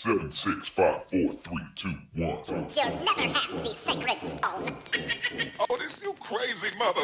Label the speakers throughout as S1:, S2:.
S1: 7, 6, 5, 4, 3, 2, 1.
S2: You'll never have the sacred stone.
S1: Oh, this you crazy mother.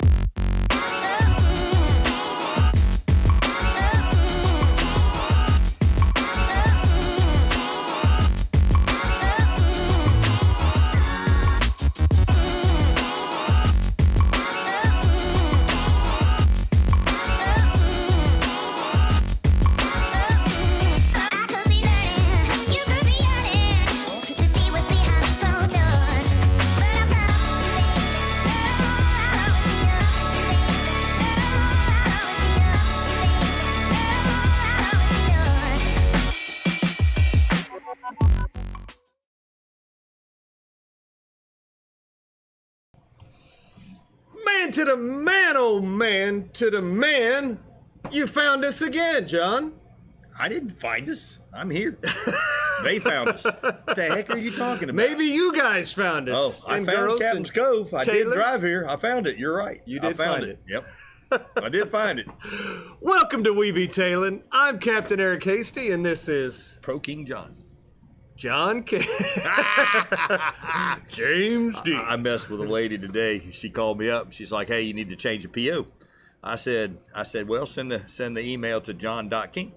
S3: Man to the man, oh man, to the man. You found us again, John.
S4: I didn't find us. I'm here. They found us. What the heck are you talking about?
S3: Maybe you guys found us.
S4: Oh, I found Captain's Cove. I did drive here. I found it. You're right.
S3: You did find it.
S4: Yep. I did find it.
S3: Welcome to We Be Tailin. I'm Captain Eric Hasty, and this is
S4: Pro King John.
S3: John K. James D.
S4: I messed with a lady today. She called me up. She's like, "Hey, you need to change a PO." I said, well, send the email to John.King.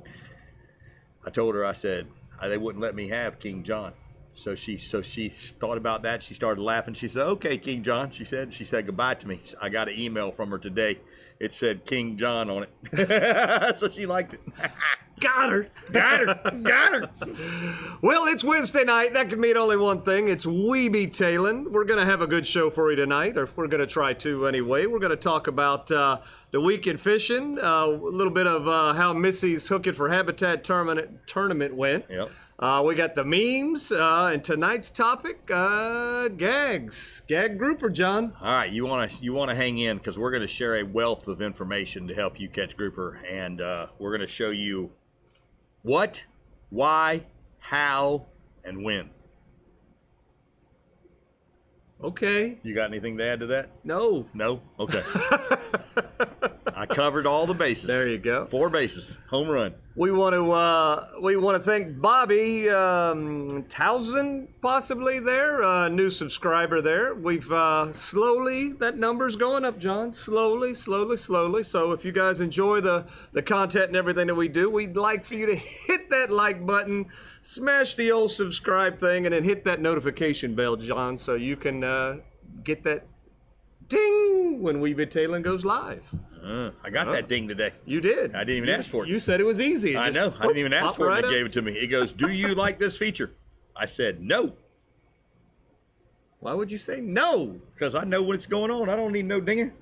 S4: I told her, I said, they wouldn't let me have King John. So she thought about that. She started laughing. She said, "Okay, King John." She said goodbye to me. I got an email from her today. It said King John on it. So she liked it.
S3: Got her. Well, it's Wednesday night. That can mean only one thing. It's We Be Tailin. We're going to have a good show for you tonight, or we're going to try to anyway. We're going to talk about the week in fishing, a little bit of how Missy's Hook It for Habitat tournament went.
S4: Yep.
S3: We got the memes, and tonight's topic, G.A.G.S. Gag grouper, John.
S4: All right, you want to hang in because we're going to share a wealth of information to help you catch grouper, and we're going to show you what, why, how, and when.
S3: Okay.
S4: You got anything to add to that?
S3: No.
S4: No? Okay. I covered all the bases.
S3: There you go. 4
S4: bases. Home run.
S3: We want to thank Bobby Townsend, possibly there, new subscriber there. We've slowly, that number's going up, John. Slowly. So if you guys enjoy the content and everything that we do, we'd like for you to hit that like button, smash the old subscribe thing, and then hit that notification bell, John, so you can get that ding when We Be Tailin goes live.
S4: I got that ding today.
S3: You did.
S4: I didn't even ask for it.
S3: You said it was easy.
S4: I know. I didn't even ask for it, and it gave it to me. It goes, "Do you like this feature?" I said, "No."
S3: Why would you say no?
S4: Because I know what's going on. I don't need no dinger.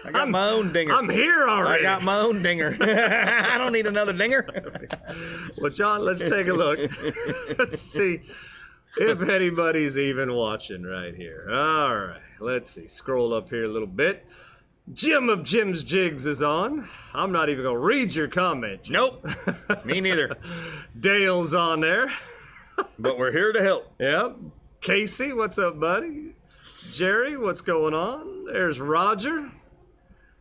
S4: I got my own dinger.
S3: I'm here already.
S4: I got my own dinger. I don't need another dinger.
S3: Well, John, let's take a look. Let's see if anybody's even watching right here. All right. Let's see. Scroll up here a little bit. Jim of Jim's Jigs is on. I'm not even going to read your comment, Jim.
S4: Nope. Me neither.
S3: Dale's on there.
S4: But we're here to help.
S3: Yep. Casey, what's up, buddy? Jerry, what's going on? There's Roger.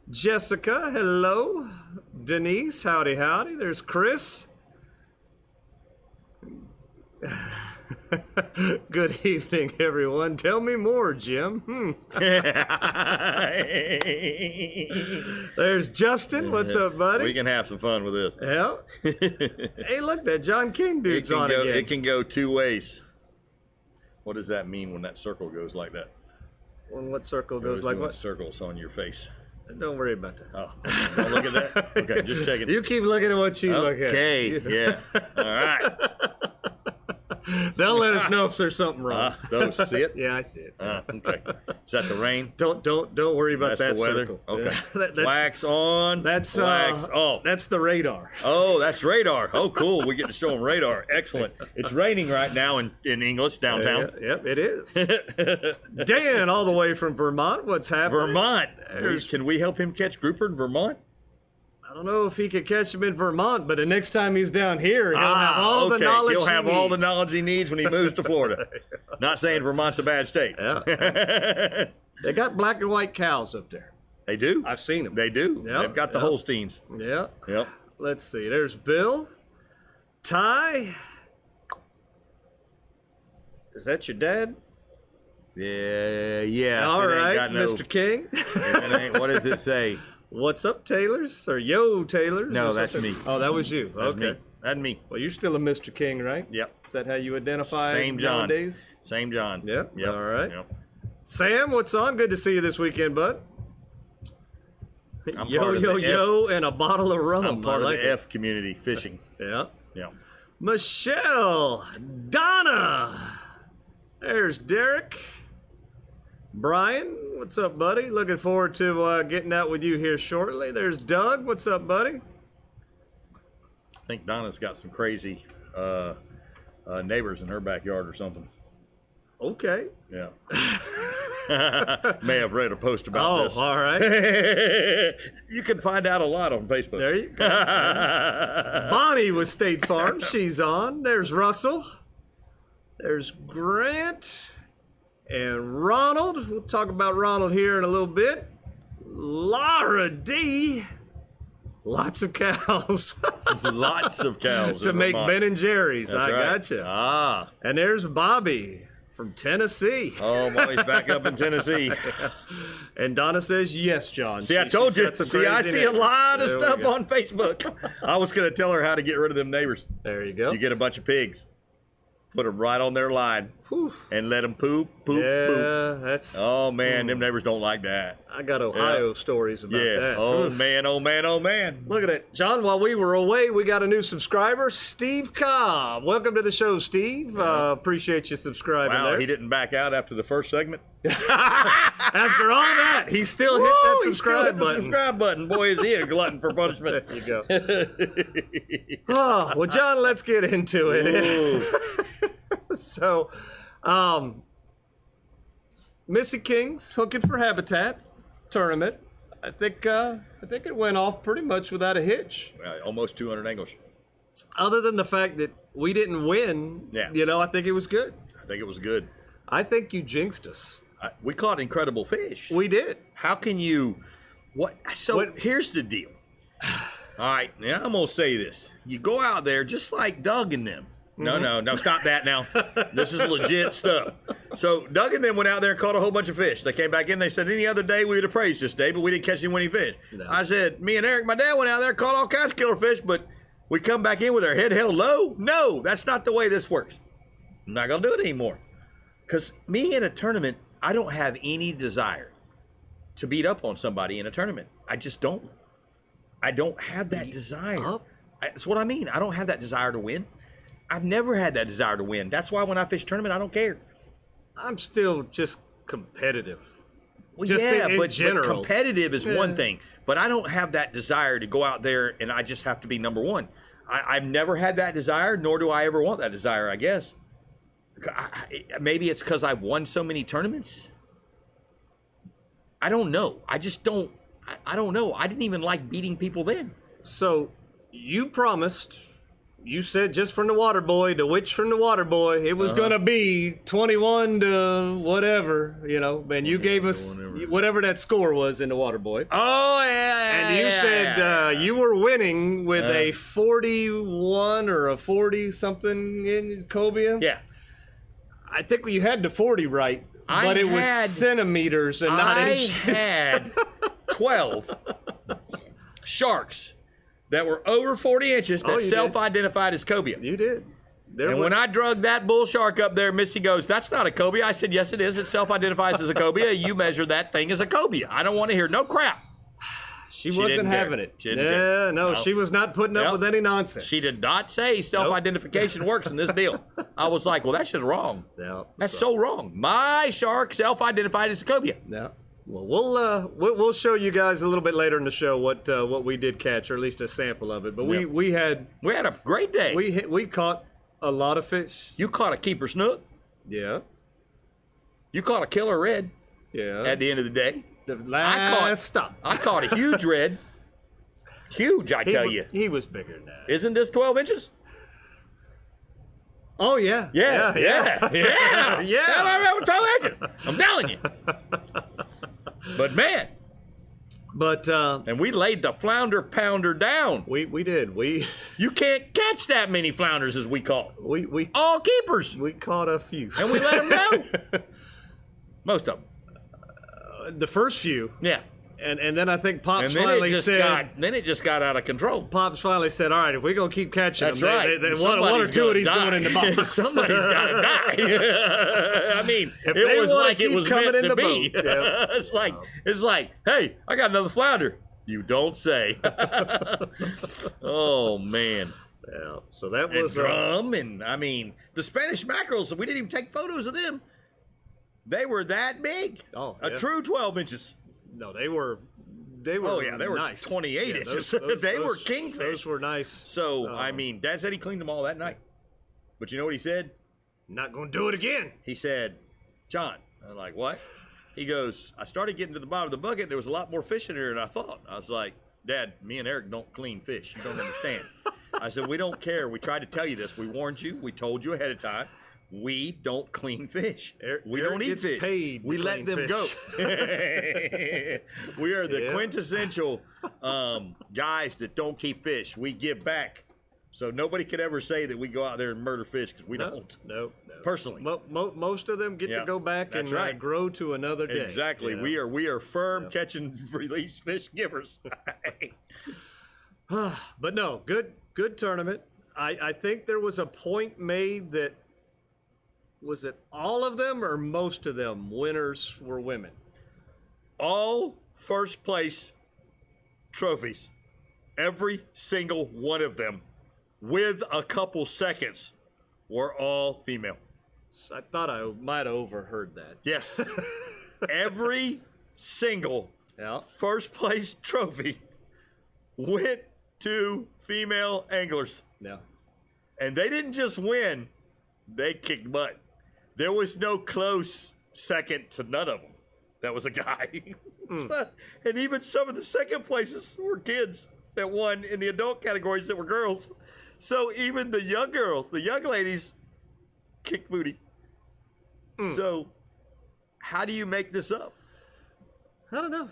S3: Jessica, hello. Denise, howdy. There's Chris. Good evening, everyone. Tell me more, Jim. There's Justin. What's up, buddy?
S4: We can have some fun with this.
S3: Yeah. Hey, look, that John King dude's on again.
S4: It can go 2 ways. What does that mean when that circle goes like that?
S3: When what circle goes like what?
S4: Circles on your face.
S3: Don't worry about that.
S4: Oh, don't look at that? Okay, just checking.
S3: You keep looking at what you look at.
S4: Okay, yeah. All right.
S3: They'll let us know if there's something wrong.
S4: Those see it?
S3: Yeah, I see it.
S4: Okay. Is that the rain?
S3: Don't worry about
S4: That's
S3: that
S4: the weather?
S3: circle.
S4: Okay.
S3: That's,
S4: wax on.
S3: That's
S4: wax off.
S3: That's the radar.
S4: Oh, that's radar. Oh, cool. We get to show them radar. Excellent. It's raining right now in English downtown.
S3: Yep, it is. Dan, all the way from Vermont. What's happening?
S4: Vermont. Can we help him catch grouper in Vermont?
S3: I don't know if he could catch him in Vermont, but the next time he's down here, he'll have all the knowledge
S4: He'll have all the knowledge he needs when he moves to Florida. Not saying Vermont's a bad state.
S3: Yeah. They got black and white cows up there.
S4: They do?
S3: I've seen them.
S4: They do.
S3: Yep.
S4: They've got the Holsteins.
S3: Yeah.
S4: Yep.
S3: Let's see. There's Bill, Ty, Is that your dad?
S4: Yeah.
S3: All
S4: if it ain't
S3: right,
S4: got no-
S3: Mr. King.
S4: if it ain't- what does it say?
S3: What's up, Taylors? Or yo, Taylors?
S4: No,
S3: or
S4: that's
S3: something?
S4: me.
S3: Oh, that was you.
S4: That's
S3: Okay.
S4: me. That's me.
S3: Well, you're still a Mr. King, right?
S4: Yep.
S3: Is that how you identify
S4: Same John.
S3: nowadays?
S4: Same John.
S3: Yep.
S4: Yep.
S3: All right.
S4: Yep.
S3: Sam, what's on? Good to see you this weekend, bud.
S4: I'm
S3: Yo,
S4: part of
S3: yo,
S4: the
S3: yo, and a bottle of rum.
S4: I'm part
S3: I
S4: of
S3: like
S4: the
S3: it.
S4: F community fishing.
S3: Yeah.
S4: Yeah.
S3: Michelle, Donna. There's Derek. Brian, what's up, buddy? Looking forward to getting out with you here shortly. There's Doug. What's up, buddy?
S4: I think Donna's got some crazy neighbors in her backyard or something.
S3: Okay.
S4: Yeah. May have read a post about this.
S3: All right.
S4: You can find out a lot on Facebook.
S3: There you go. Bonnie with State Farm. She's on. There's Russell. There's Grant. And Ronald. We'll talk about Ronald here in a little bit. Laura D. Lots of cows.
S4: Lots of cows
S3: to
S4: in
S3: make
S4: Vermont.
S3: Ben and Jerry's.
S4: That's
S3: I
S4: right.
S3: gotcha.
S4: Ah.
S3: And there's Bobby from Tennessee.
S4: Oh, Molly's back up in Tennessee.
S3: And Donna says, yes, John.
S4: See, I told
S3: she's
S4: you.
S3: got some
S4: See, I
S3: crazy
S4: see a
S3: neighbors.
S4: lot of
S3: There we
S4: stuff
S3: go.
S4: on Facebook. I was going to tell her how to get rid of them neighbors.
S3: There you go.
S4: You get a bunch of pigs, put them right on their line,
S3: Whew.
S4: and let them poop, poop.
S3: Yeah, that's.
S4: Oh, man, them neighbors don't like that.
S3: I got Ohio stories about
S4: Yeah.
S3: that.
S4: Oh,
S3: Oof.
S4: man, oh, man, oh, man.
S3: Look at it. John, while we were away, we got a new subscriber, Steve Cobb. Welcome to the show, Steve. Appreciate you subscribing
S4: Wow,
S3: there.
S4: he didn't back out after the first segment.
S3: After all that, he still hit that
S4: Woo, he still
S3: subscribe
S4: hit the
S3: button.
S4: subscribe button. Boy, is he a glutton for punishment.
S3: There you go. Oh, well, John, let's get into it.
S4: Ooh.
S3: So, Missy King's Hooking for Habitat tournament. I think it went off pretty much without a hitch.
S4: Almost 200 angles.
S3: Other than the fact that we didn't win,
S4: Yeah.
S3: I think it was good.
S4: I think it was good.
S3: I think you jinxed us.
S4: We caught incredible fish.
S3: We did.
S4: How can you? What? So
S3: What-
S4: here's the deal. All right, now I'm gonna say this. You go out there just like Doug and them. No, stop that now. This is legit stuff. So Doug and them went out there and caught a whole bunch of fish. They came back in. They said any other day we would have praised this day, but we didn't catch any winning fish.
S3: No.
S4: I said, me and Eric, my dad went out there, caught all kinds of killer fish, but we come back in with our head held low. No, that's not the way this works. I'm not gonna do it anymore. Because me in a tournament, I don't have any desire to beat up on somebody in a tournament. I just don't. I don't have that desire.
S3: up?
S4: That's what I mean. I don't have that desire to win. I've never had that desire to win. That's why when I fish a tournament, I don't care.
S3: I'm still just competitive.
S4: Well,
S3: Just
S4: yeah,
S3: in
S4: but
S3: general.
S4: competitive is one
S3: Yeah.
S4: thing. But I don't have that desire to go out there and I just have to be number one. I've never had that desire, nor do I ever want that desire, I guess. Maybe it's because I've won so many tournaments. I don't know. I just don't. I don't know. I didn't even like beating people then.
S3: So you promised, you said just from the water boy, the witch from the water boy, it was going to be 21 to whatever, and you gave us whatever that score was in the water boy.
S4: Oh, yeah.
S3: And you said you were winning with a 41 or a 40 something in cobia.
S4: Yeah.
S3: I think you had the 40 right, but it was centimeters and not inches.
S4: I had 12 sharks that were over 40 inches that
S3: you did.
S4: self-identified as cobia.
S3: You did.
S4: And when I drug that bull shark up there, Missy goes, "That's not a cobia." I said, "Yes, it is. It self-identifies as a cobia. You measure that thing as a cobia. I don't want to hear no crap."
S3: She
S4: didn't
S3: wasn't
S4: care.
S3: having it.
S4: She didn't care.
S3: Yeah, no,
S4: No.
S3: she was not putting up
S4: Nope.
S3: with any nonsense.
S4: She did not say self-identification works in this deal. I was like, well, that's just wrong.
S3: No,
S4: That's so wrong. My shark self-identified as a cobia.
S3: No. Well, we'll show you guys a little bit later in the show what we did catch, or at least a sample of it. But
S4: Yep.
S3: we had
S4: a great day.
S3: we caught a lot of fish.
S4: You caught a keeper snook.
S3: Yeah,
S4: You caught a killer red
S3: yeah.
S4: at the end of the day.
S3: The last stop.
S4: I caught a huge red. Huge, I tell you.
S3: He was bigger than that.
S4: Isn't this 12 inches?
S3: Oh yeah.
S4: Yeah.
S3: Yeah.
S4: Hell, I remember 12 inches. I'm telling you. But man,
S3: But
S4: And we laid the flounder pounder down.
S3: we did.
S4: You can't catch that many flounders as we caught.
S3: We
S4: All keepers.
S3: we caught a few.
S4: And we let them go. Most of them.
S3: The first few.
S4: Yeah.
S3: And then I think Pops
S4: And then
S3: finally
S4: it just got out of control.
S3: Pops finally said, all right, if we're going to keep catching
S4: That's
S3: them,
S4: right.
S3: then one or two of these going in the box.
S4: Somebody's got to die. I mean,
S3: If they
S4: it was
S3: wanna
S4: like it
S3: keep
S4: was
S3: coming
S4: meant
S3: in
S4: to
S3: the
S4: be.
S3: boat. Yeah.
S4: It's like, hey, I got another flounder. You don't say. Oh, man.
S3: Yeah, so that
S4: And
S3: was
S4: drum, and I mean, the Spanish mackerels, we didn't even take photos of them. They were that big.
S3: Oh,
S4: A
S3: yeah.
S4: true 12 inches.
S3: no, they were
S4: Oh, yeah, they were
S3: nice.
S4: 28
S3: Yeah,
S4: inches.
S3: those-
S4: They were
S3: those-
S4: kingfish.
S3: Those were nice.
S4: So, I mean, Dad said he cleaned them all that night. But you know what he said?
S3: Not going to do it again.
S4: He said, John. I'm like, what? He goes, I started getting to the bottom of the bucket. There was a lot more fish in there than I thought. I was like, Dad, me and Eric don't clean fish. You don't understand. I said, we don't care. We tried to tell you this. We warned you. We told you ahead of time. We don't clean fish. We
S3: Eric
S4: don't eat
S3: gets
S4: fish.
S3: paid to
S4: We let
S3: clean
S4: them
S3: fish.
S4: go. We are the
S3: Yeah.
S4: quintessential guys that don't keep fish. We give back. So nobody could ever say that we go out there and murder fish because we don't.
S3: No.
S4: Personally.
S3: Most of them get
S4: Yeah,
S3: to go back and
S4: that's right.
S3: grow to another day.
S4: Exactly.
S3: you know?
S4: We are firm catching release fish givers.
S3: But no, good tournament. I think there was a point made that, was it all of them or most of them winners were women?
S4: All first place trophies, every single one of them, with a couple seconds, were all female.
S3: I thought I might have overheard that.
S4: Yes. Every single
S3: Yeah.
S4: first place trophy went to female anglers.
S3: Yeah.
S4: And they didn't just win, they kicked butt. There was no close second to none of them. That was a guy. And even some of the second places were kids that won in the adult categories that were girls. So even the young girls, the young ladies, kicked booty. So how do you make this up?
S3: I don't know.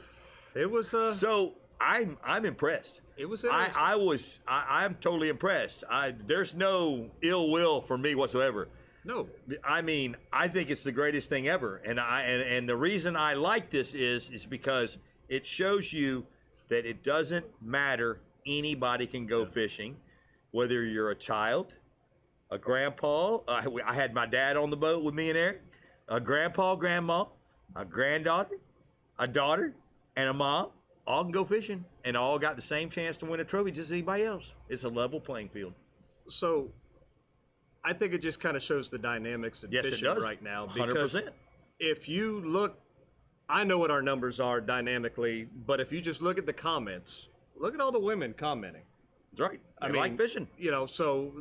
S3: It was
S4: So I'm impressed.
S3: it was interesting.
S4: I'm totally impressed. There's no ill will for me whatsoever.
S3: No.
S4: I mean, I think it's the greatest thing ever, and the reason I like this is because it shows you that it doesn't matter. Anybody can go fishing, whether you're a child, a grandpa. I had my dad on the boat with me and Eric, a grandpa, grandma, a granddaughter, a daughter, and a mom. All can go fishing, and all got the same chance to win a trophy just as anybody else. It's a level playing field.
S3: So I think it just kind of shows the dynamics of
S4: Yes, it
S3: fishing
S4: does.
S3: right now. Because
S4: 100%.
S3: if you look, I know what our numbers are dynamically, but if you just look at the comments, look at all the women commenting.
S4: That's right. I
S3: mean,
S4: like fishing.
S3: You know, so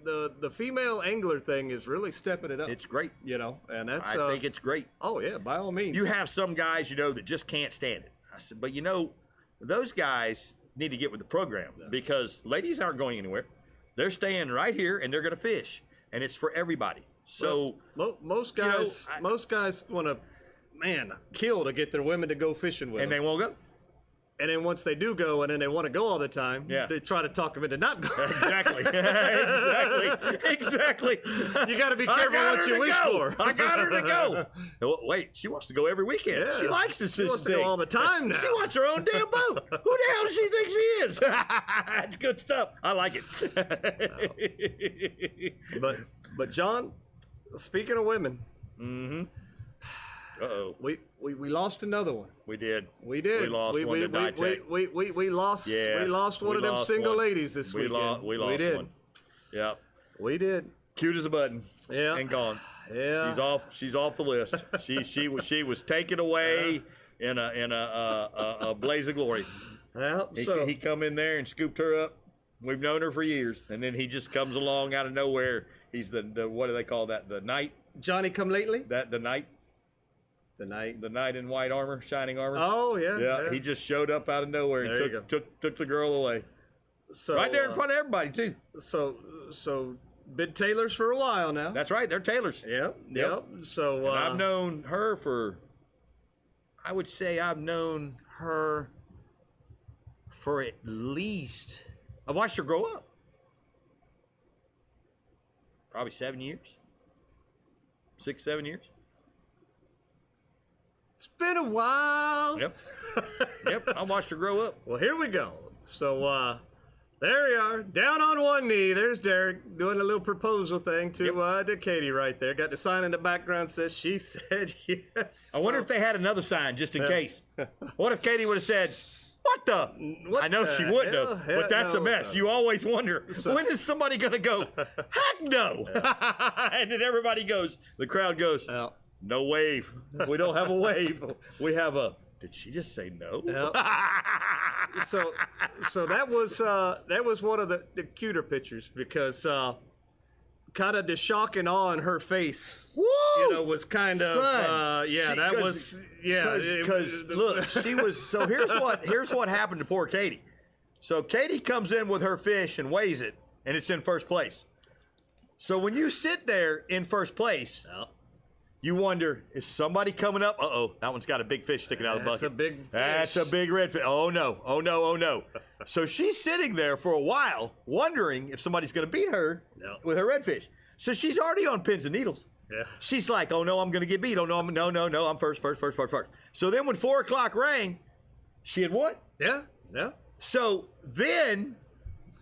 S3: the female angler thing is really stepping it up.
S4: It's great.
S3: You know, and that's
S4: I think it's great.
S3: oh yeah, by all means.
S4: You have some guys, that just can't stand it. I said, but those guys need to get with the program because ladies aren't going anywhere. They're staying right here and they're going to fish, and it's for everybody. So
S3: most guys, most guys want to, kill to get their women to go fishing with
S4: and
S3: them.
S4: they won't go.
S3: And then once they do go, and then they want to go all the time,
S4: Yeah.
S3: they try to talk them into not going.
S4: Exactly. Exactly.
S3: You got to be
S4: I
S3: careful
S4: got
S3: what
S4: her
S3: you
S4: to
S3: wish
S4: go.
S3: for.
S4: I got her to go. Oh, wait, she wants to go every weekend.
S3: Yeah.
S4: She likes this
S3: She
S4: fishing
S3: wants to go
S4: thing.
S3: all the time now.
S4: She wants her own damn boat. Who the hell does she think she is? It's good stuff. I like it.
S3: But John, speaking of women,
S4: Uh-oh.
S3: we lost another one.
S4: We did.
S3: We did.
S4: We lost one to Nitec.
S3: We lost.
S4: Yeah,
S3: we lost one
S4: we
S3: of them
S4: lost
S3: single
S4: one.
S3: ladies this
S4: We
S3: weekend.
S4: we lost
S3: did.
S4: one. Yep.
S3: We did.
S4: Cute as a button.
S3: Yeah.
S4: And gone.
S3: Yeah.
S4: She's off the list. She was taken away in a blaze of glory.
S3: Well,
S4: He come in there and scooped her up. We've known her for years, and then he just comes along out of nowhere. He's the what do they call that? The knight.
S3: Johnny come lately?
S4: The knight.
S3: The night.
S4: The knight in white armor, shining armor.
S3: Oh yeah.
S4: Yeah, he just showed up out of nowhere and
S3: There you
S4: took the girl away.
S3: So
S4: Right there in front of everybody too.
S3: So been tailors for a while now.
S4: That's right, they're tailors.
S3: Yep. So
S4: And I've known her for, I would say I've known her for at least, I watched her grow up. Probably 7 years. 6, 7 years.
S3: It's been a while.
S4: Yep. Yep. I watched her grow up.
S3: Well, here we go. So, there we are, down on one knee. There's Derek doing a little proposal thing to Katie right there. Got the sign in the background says she said yes.
S4: I wonder if they had another sign just in case. What if Katie would have said, "What the?"
S3: What
S4: I know
S3: the
S4: she wouldn't
S3: hell?
S4: have, but that's
S3: No.
S4: a mess. You always wonder, when is somebody going to go, "Heck no." And then everybody goes, the crowd goes,
S3: Well,
S4: "No wave. We don't have a wave. We have a," did she just say no?
S3: so that was one of the cuter pictures because kind of the shock and awe in her face,
S4: Woo!
S3: Was kind of
S4: Son. Because look, she was. So here's what happened to poor Katie. So Katie comes in with her fish and weighs it, and it's in first place. So when you sit there in first place, you wonder, is somebody coming up? Uh-oh, that one's got a big fish sticking out of the bucket.
S3: That's a big fish.
S4: That's a big red fish. Oh, no. Oh, no. Oh, no. So she's sitting there for a while wondering if somebody's going to beat her with her redfish. So she's already on pins and needles.
S3: Yeah.
S4: She's like, oh, no, I'm going to get beat. Oh, no, I'm first. So then when 4 o'clock rang, she had won.
S3: Yeah.
S4: So then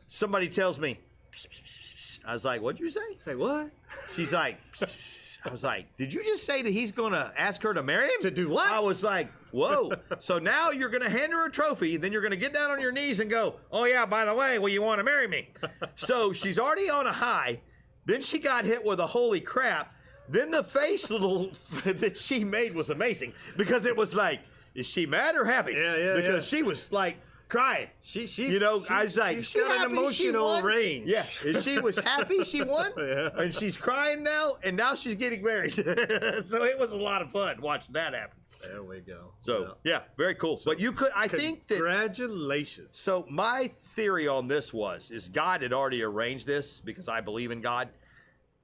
S4: somebody tells me, psst, psst, psst, psst. I was like, what'd you say?
S3: Say what?
S4: She's like, psst, psst, psst. I was like, did you just say that he's going to ask her to marry him?
S3: To do what?
S4: I was like, whoa. So now you're going to hand her a trophy, then you're going to get down on your knees and go, oh, yeah, by the way, will you want to marry me? So she's already on a high. Then she got hit with a holy crap. Then the face little that she made was amazing because it was like, is she mad or happy?
S3: Yeah.
S4: Because she was like crying.
S3: She's
S4: I was like,
S3: she's got an emotional range.
S4: Yeah, and she was happy she won,
S3: Yeah.
S4: and she's crying now, and now she's getting married. So it was a lot of fun watching that happen.
S3: There we go.
S4: So yeah, very cool. But you could, I think that.
S3: Congratulations.
S4: So my theory on this is God had already arranged this because I believe in God,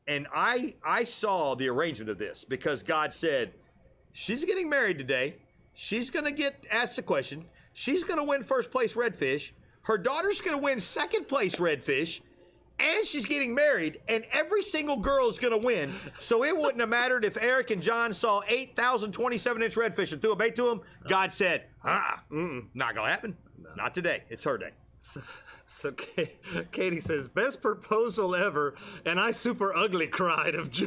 S4: and I saw the arrangement of this because God said, she's getting married today. She's gonna get asked the question. She's going to win first place redfish. Her daughter's going to win second place redfish. And she's getting married. And every single girl is going to win. So it wouldn't have mattered if Eric and John saw 8,000 27-inch redfish and threw a bait to them. God said, not going to happen. No. Not today. It's her day.
S3: So Katie says, best proposal ever, and I super ugly cried of joy.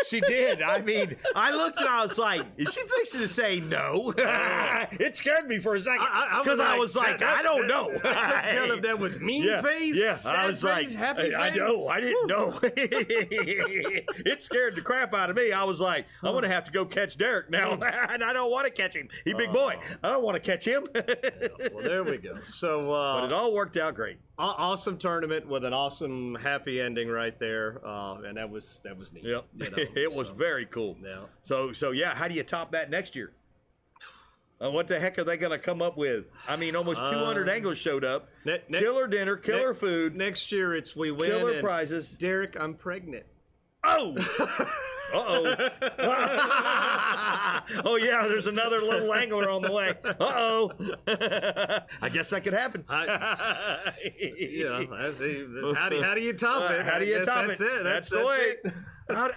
S4: She did. I mean, I looked and I was like, is she fixing to say no? It scared me for a second. Because I was like, I don't know.
S3: I couldn't tell if that was mean face,
S4: yeah.
S3: sad
S4: I was
S3: face,
S4: like,
S3: happy face.
S4: I know. I didn't know. It scared the crap out of me. I was like, I'm going to have to go catch Derek now. And I don't want to catch him. He's a big boy. I don't want to catch him.
S3: Well, there we go. So,
S4: but it all worked out great.
S3: Awesome tournament with an awesome happy ending right there, and that was neat.
S4: Yep. It was very cool.
S3: Yeah.
S4: So yeah, how do you top that next year? What the heck are they going to come up with? I mean, almost 200 anglers showed up. Killer dinner, killer food.
S3: Next year, it's we win.
S4: Killer prizes.
S3: Derek, I'm pregnant.
S4: Oh! Uh-oh. Oh, yeah, there's another little angler on the way. Uh-oh. I guess that could happen.
S3: How do you top it?
S4: How do you top
S3: that's
S4: it?
S3: It.
S4: That's the way.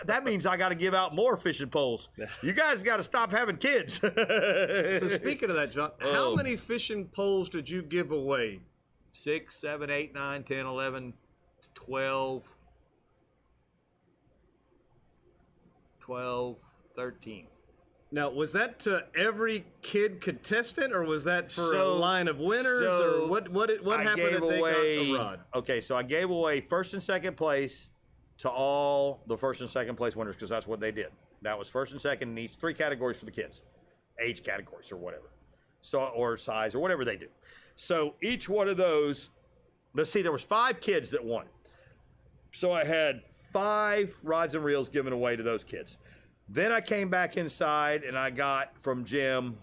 S4: That means I got to give out more fishing poles. You guys got to stop having kids.
S3: So speaking of that, John, how many fishing poles did you give away?
S4: 6, 7, 8, 9, 10, 11, 12, 13.
S3: Now, was that to every kid contestant, or was that for a line of winners, or what happened if they got the rod?
S4: Okay, so I gave away first and second place to all the first and second place winners because that's what they did. That was first and second in each 3 categories for the kids, age categories or whatever, so or size or whatever they do. So each one of those, let's see, there was 5 kids that won. So I had 5 rods and reels given away to those kids. Then I came back inside and I got from Jim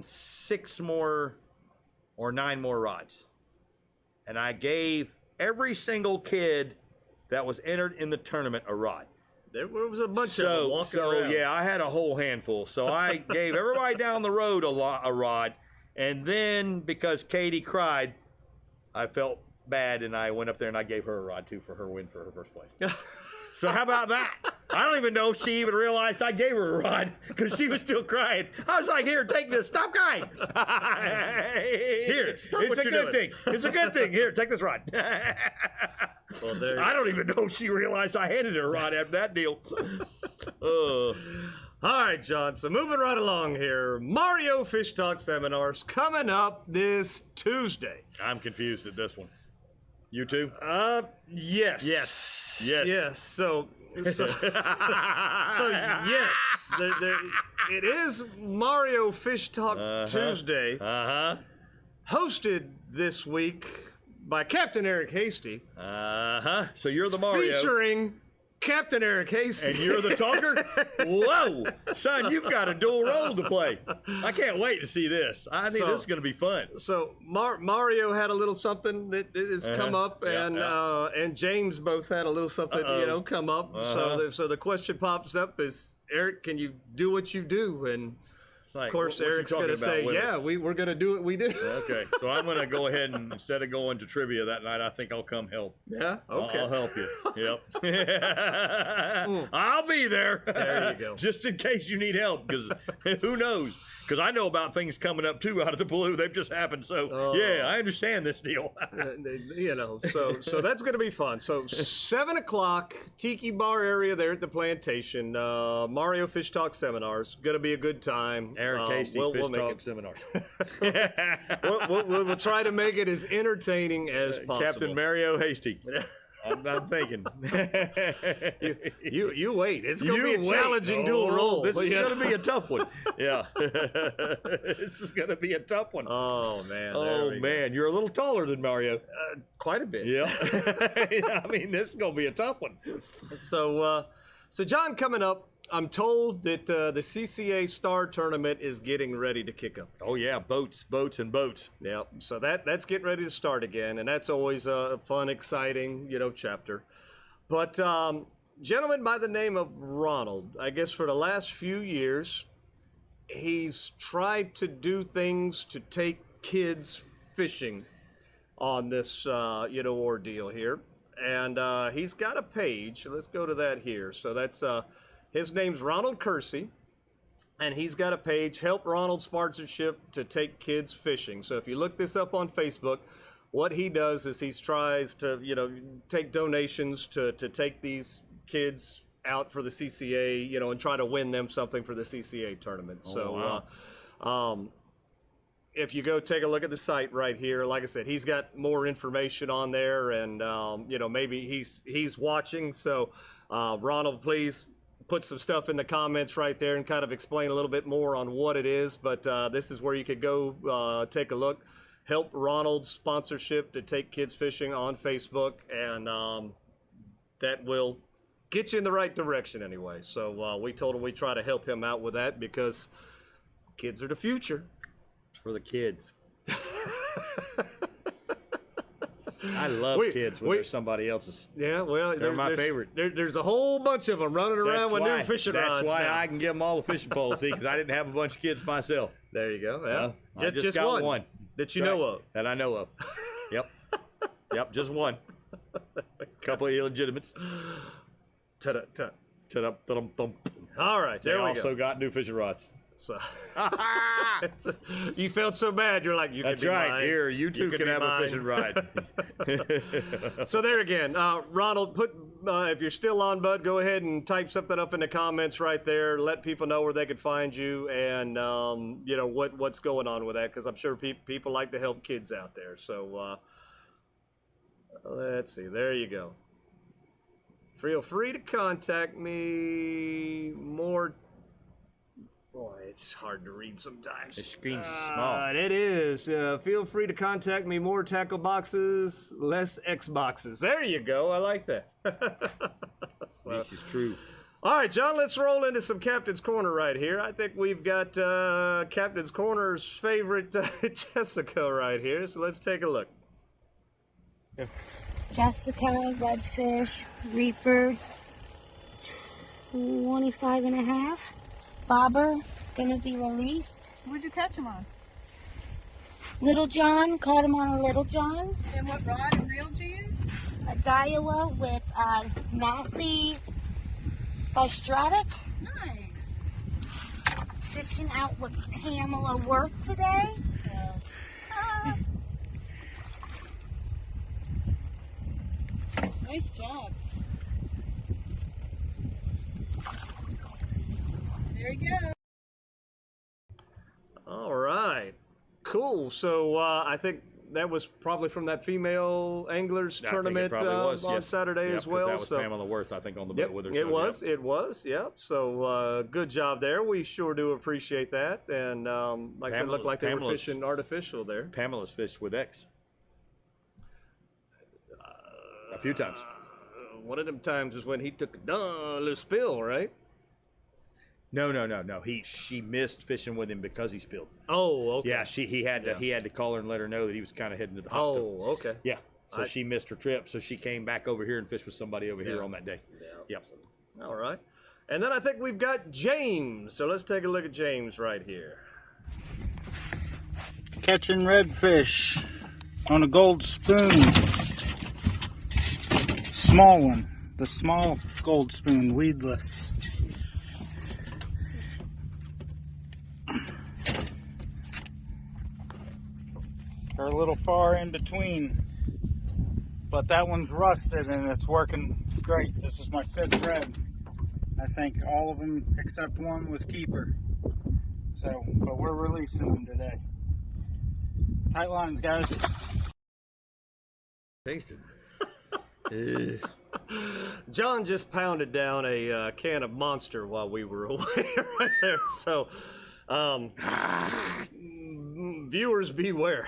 S4: 6 more or 9 more rods. And I gave every single kid that was entered in the tournament a rod.
S3: There was a bunch of them walking around.
S4: Yeah, I had a whole handful. So I gave everybody down the road a rod, and then because Katie cried, I felt bad, and I went up there and I gave her a rod too for her win for her first place. So how about that? I don't even know if she even realized I gave her a rod because she was still crying. I was like, "Here, take this. Stop crying.
S3: Here, stop what
S4: it's a
S3: you're
S4: good
S3: doing."
S4: thing. It's a good thing. Here, take this rod."
S3: Well, there.
S4: I don't even know if she realized I handed her a rod after that deal.
S3: All right, John. So moving right along here, Mario Fish Talk seminars coming up this Tuesday.
S4: I'm confused at this one. You too?
S3: Yes.
S4: Yes.
S3: So yes, it is Mario Fish Talk Tuesday, hosted this week by Captain Eric Hasty.
S4: So you're the Mario.
S3: Featuring Captain Eric Hasty.
S4: And you're the talker? Whoa! Son, you've got a dual role to play. I can't wait to see this. I think this is going to be fun.
S3: So Mario had a little something that has come up, and James both had a little something, come up. So the question pops up is, Eric, can you do what you do? And
S4: Like,
S3: of course,
S4: what
S3: Eric's going to say, yeah, we're going to do what we do.
S4: Okay, so I'm going to go ahead and instead of going to trivia that night, I think I'll come help.
S3: Yeah, okay.
S4: I'll help you. Yep. I'll be there.
S3: There you go.
S4: Just in case you need help, because who knows? Because I know about things coming up too out of the blue. They've just happened. So yeah, I understand this deal.
S3: So that's going to be fun. So 7:00 Tiki Bar area there at the Plantation. Mario Fish Talk seminars. Going to be a good time.
S4: Eric Hasty Fish
S3: make
S4: Talk
S3: it,
S4: seminars.
S3: we'll try to make it as entertaining as possible.
S4: Captain Mario Hasty. I'm thinking.
S3: You wait. It's going to be a challenging dual role.
S4: This is going to be a tough one. Yeah. This is going to be a tough one.
S3: Oh, man.
S4: Oh, man. You're a little taller than Mario.
S3: Quite a bit.
S4: Yeah. I mean, this is going to be a tough one.
S3: So John, coming up, I'm told that the CCA Star Tournament is getting ready to kick up.
S4: Oh, yeah. Boats.
S3: Yeah. So that's getting ready to start again, and that's always a fun, exciting, chapter. But gentleman by the name of Ronald, I guess for the last few years, he's tried to do things to take kids fishing on this, ordeal here. And he's got a page. Let's go to that here. So that's... his name's Ronald Kersey, and he's got a page, Help Ronald Sponsorship to Take Kids Fishing. So if you look this up on Facebook, what he does is he tries to, take donations to take these kids out for the CCA, and try to win them something for the CCA tournament. If you go take a look at the site right here, like I said, he's got more information on there, and, maybe he's watching. So, Ronald, please put some stuff in the comments right there and kind of explain a little bit more on what it is. But this is where you could go take a look. Help Ronald Sponsorship to Take Kids Fishing on Facebook, and that will get you in the right direction anyway. So we told him we'd try to help him out with that because kids are the future.
S4: It's for the kids. I love kids when they're somebody else's.
S3: Yeah, well,
S4: they're my favorite.
S3: There's a whole bunch of them running around with new fishing rods.
S4: That's why
S3: now.
S4: I can give them all the fishing poles, see, because I didn't have a bunch of kids myself.
S3: There you go. Yeah.
S4: I just got one.
S3: That you know of.
S4: That I know of. Yep, just one. Couple of illegitimates.
S3: All right, there we go.
S4: They also got new fishing rods.
S3: So you felt so bad. You're like, you
S4: That's
S3: can be
S4: right.
S3: mine.
S4: Here, you two can have a fishing ride.
S3: So there again, Ronald, if you're still on, bud, go ahead and type something up in the comments right there. Let people know where they can find you, and what's going on with that, because I'm sure people like to help kids out there. So let's see. There you go. Feel free to contact me more. Boy, it's hard to read sometimes.
S4: The screen's small.
S3: It is. Feel free to contact me. More tackle boxes, less Xboxes. There you go. I like that.
S4: This is true.
S3: All right, John, let's roll into some Captain's Corner right here. I think we've got Captain's Corner's favorite Jessica right here. So let's take a look.
S5: Jessica, redfish, reaper, 25 and a half. Bobber, gonna be released.
S6: What'd you catch him on?
S5: Little John, caught him on a Little John.
S6: And what rod and reel do you use?
S5: A Daiwa with a Massey Bystratic.
S6: Nice.
S5: Fishing out with Pamela Work today.
S6: Nice job. There you go.
S3: All right. Cool. So I think that was probably from that female anglers tournament on Saturday as well.
S4: That was Pamela Worth, I think, on the boat with her.
S3: It was. Yep. So good job there. We sure do appreciate that. And like I said, it looked like they were fishing artificial there.
S4: Pamela's fished with X. A few times.
S3: One of them times is when he took a little spill, right?
S4: No. She missed fishing with him because he spilled.
S3: Oh, okay.
S4: Yeah, he had to call her and let her know that he was kind of heading to the hospital.
S3: Oh, okay.
S4: Yeah. So she missed her trip, so she came back over here and fished with somebody over here on that day.
S3: Yeah. Yep. All right. And then I think we've got James. So let's take a look at James right here.
S7: Catching redfish on a gold spoon. Small one. The small gold spoon, weedless. They're a little far in between, but that one's rusted and it's working great. This is my 5th red. I think all of them except one was keeper. So, but we're releasing them today. Tight lines, guys.
S4: Tasted.
S3: John just pounded down a can of Monster while we were away right there. So, viewers beware.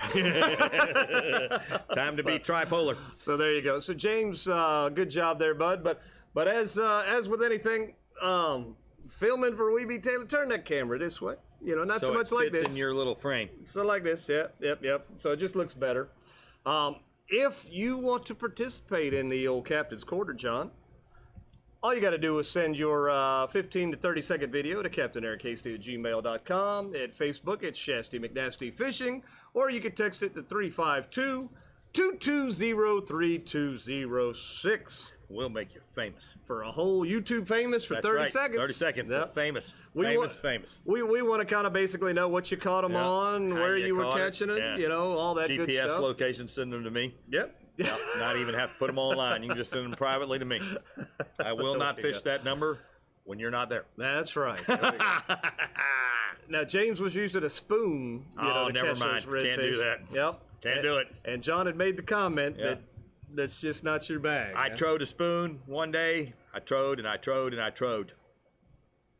S4: Time to be tripolar.
S3: So there you go. So James, good job there, bud. But as with anything, filming for Weeby Taylor, turn that camera this way. You know, not so much like this.
S4: In your little frame.
S3: So like this, yep. So it just looks better. If you want to participate in the old Captain's Quarter, John, all you got to do is send your 15 to 30 second video to CaptainEricKC@gmail.com. At Facebook, it's Shasty McNasty Fishing, or you can text it to 352-220-3206.
S4: We'll make you famous.
S3: For a whole YouTube famous for 30 seconds.
S4: 30 seconds. Yep. Famous. Famous.
S3: We want to kind of basically know what you caught them on, where you were catching it,
S4: yeah.
S3: you know, all that good stuff.
S4: GPS location, send them to me.
S3: Yep.
S4: Not even have to put them online. You can just send them privately to me. I will not fish that number when you're not there.
S3: That's right. Now, James was using a spoon.
S4: Never mind. Can't do that.
S3: Yep.
S4: Can't do it.
S3: And John had made the comment that that's just not your bag.
S4: I trod a spoon one day. I trod and I trod and I trod.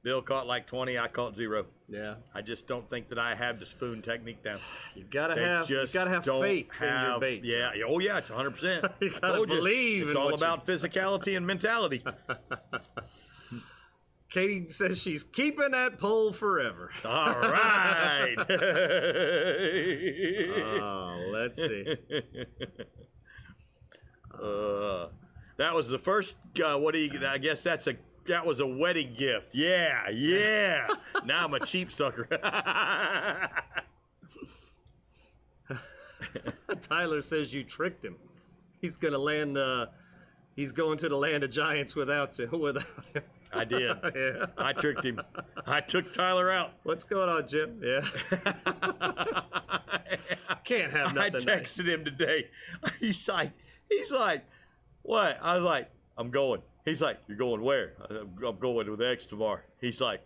S4: Bill caught like 20. I caught 0.
S3: Yeah.
S4: I just don't think that I have the spoon technique down.
S3: You gotta have faith in your bait.
S4: Yeah. Oh yeah. It's 100%.
S3: You gotta believe.
S4: It's all about physicality and mentality.
S3: Katie says she's keeping that pole forever.
S4: All right.
S3: Let's see.
S4: That was the first. I guess that was a wedding gift. Yeah. Now I'm a cheap sucker.
S3: Tyler says you tricked him. He's gonna land. He's going to the land of giants without you.
S4: I did.
S3: Yeah.
S4: I tricked him. I took Tyler out.
S3: What's going on, Jim? Yeah. Can't have nothing.
S4: I texted him today. He's like, what? I was like, I'm going. He's like, you're going where? I'm going with X tomorrow. He's like,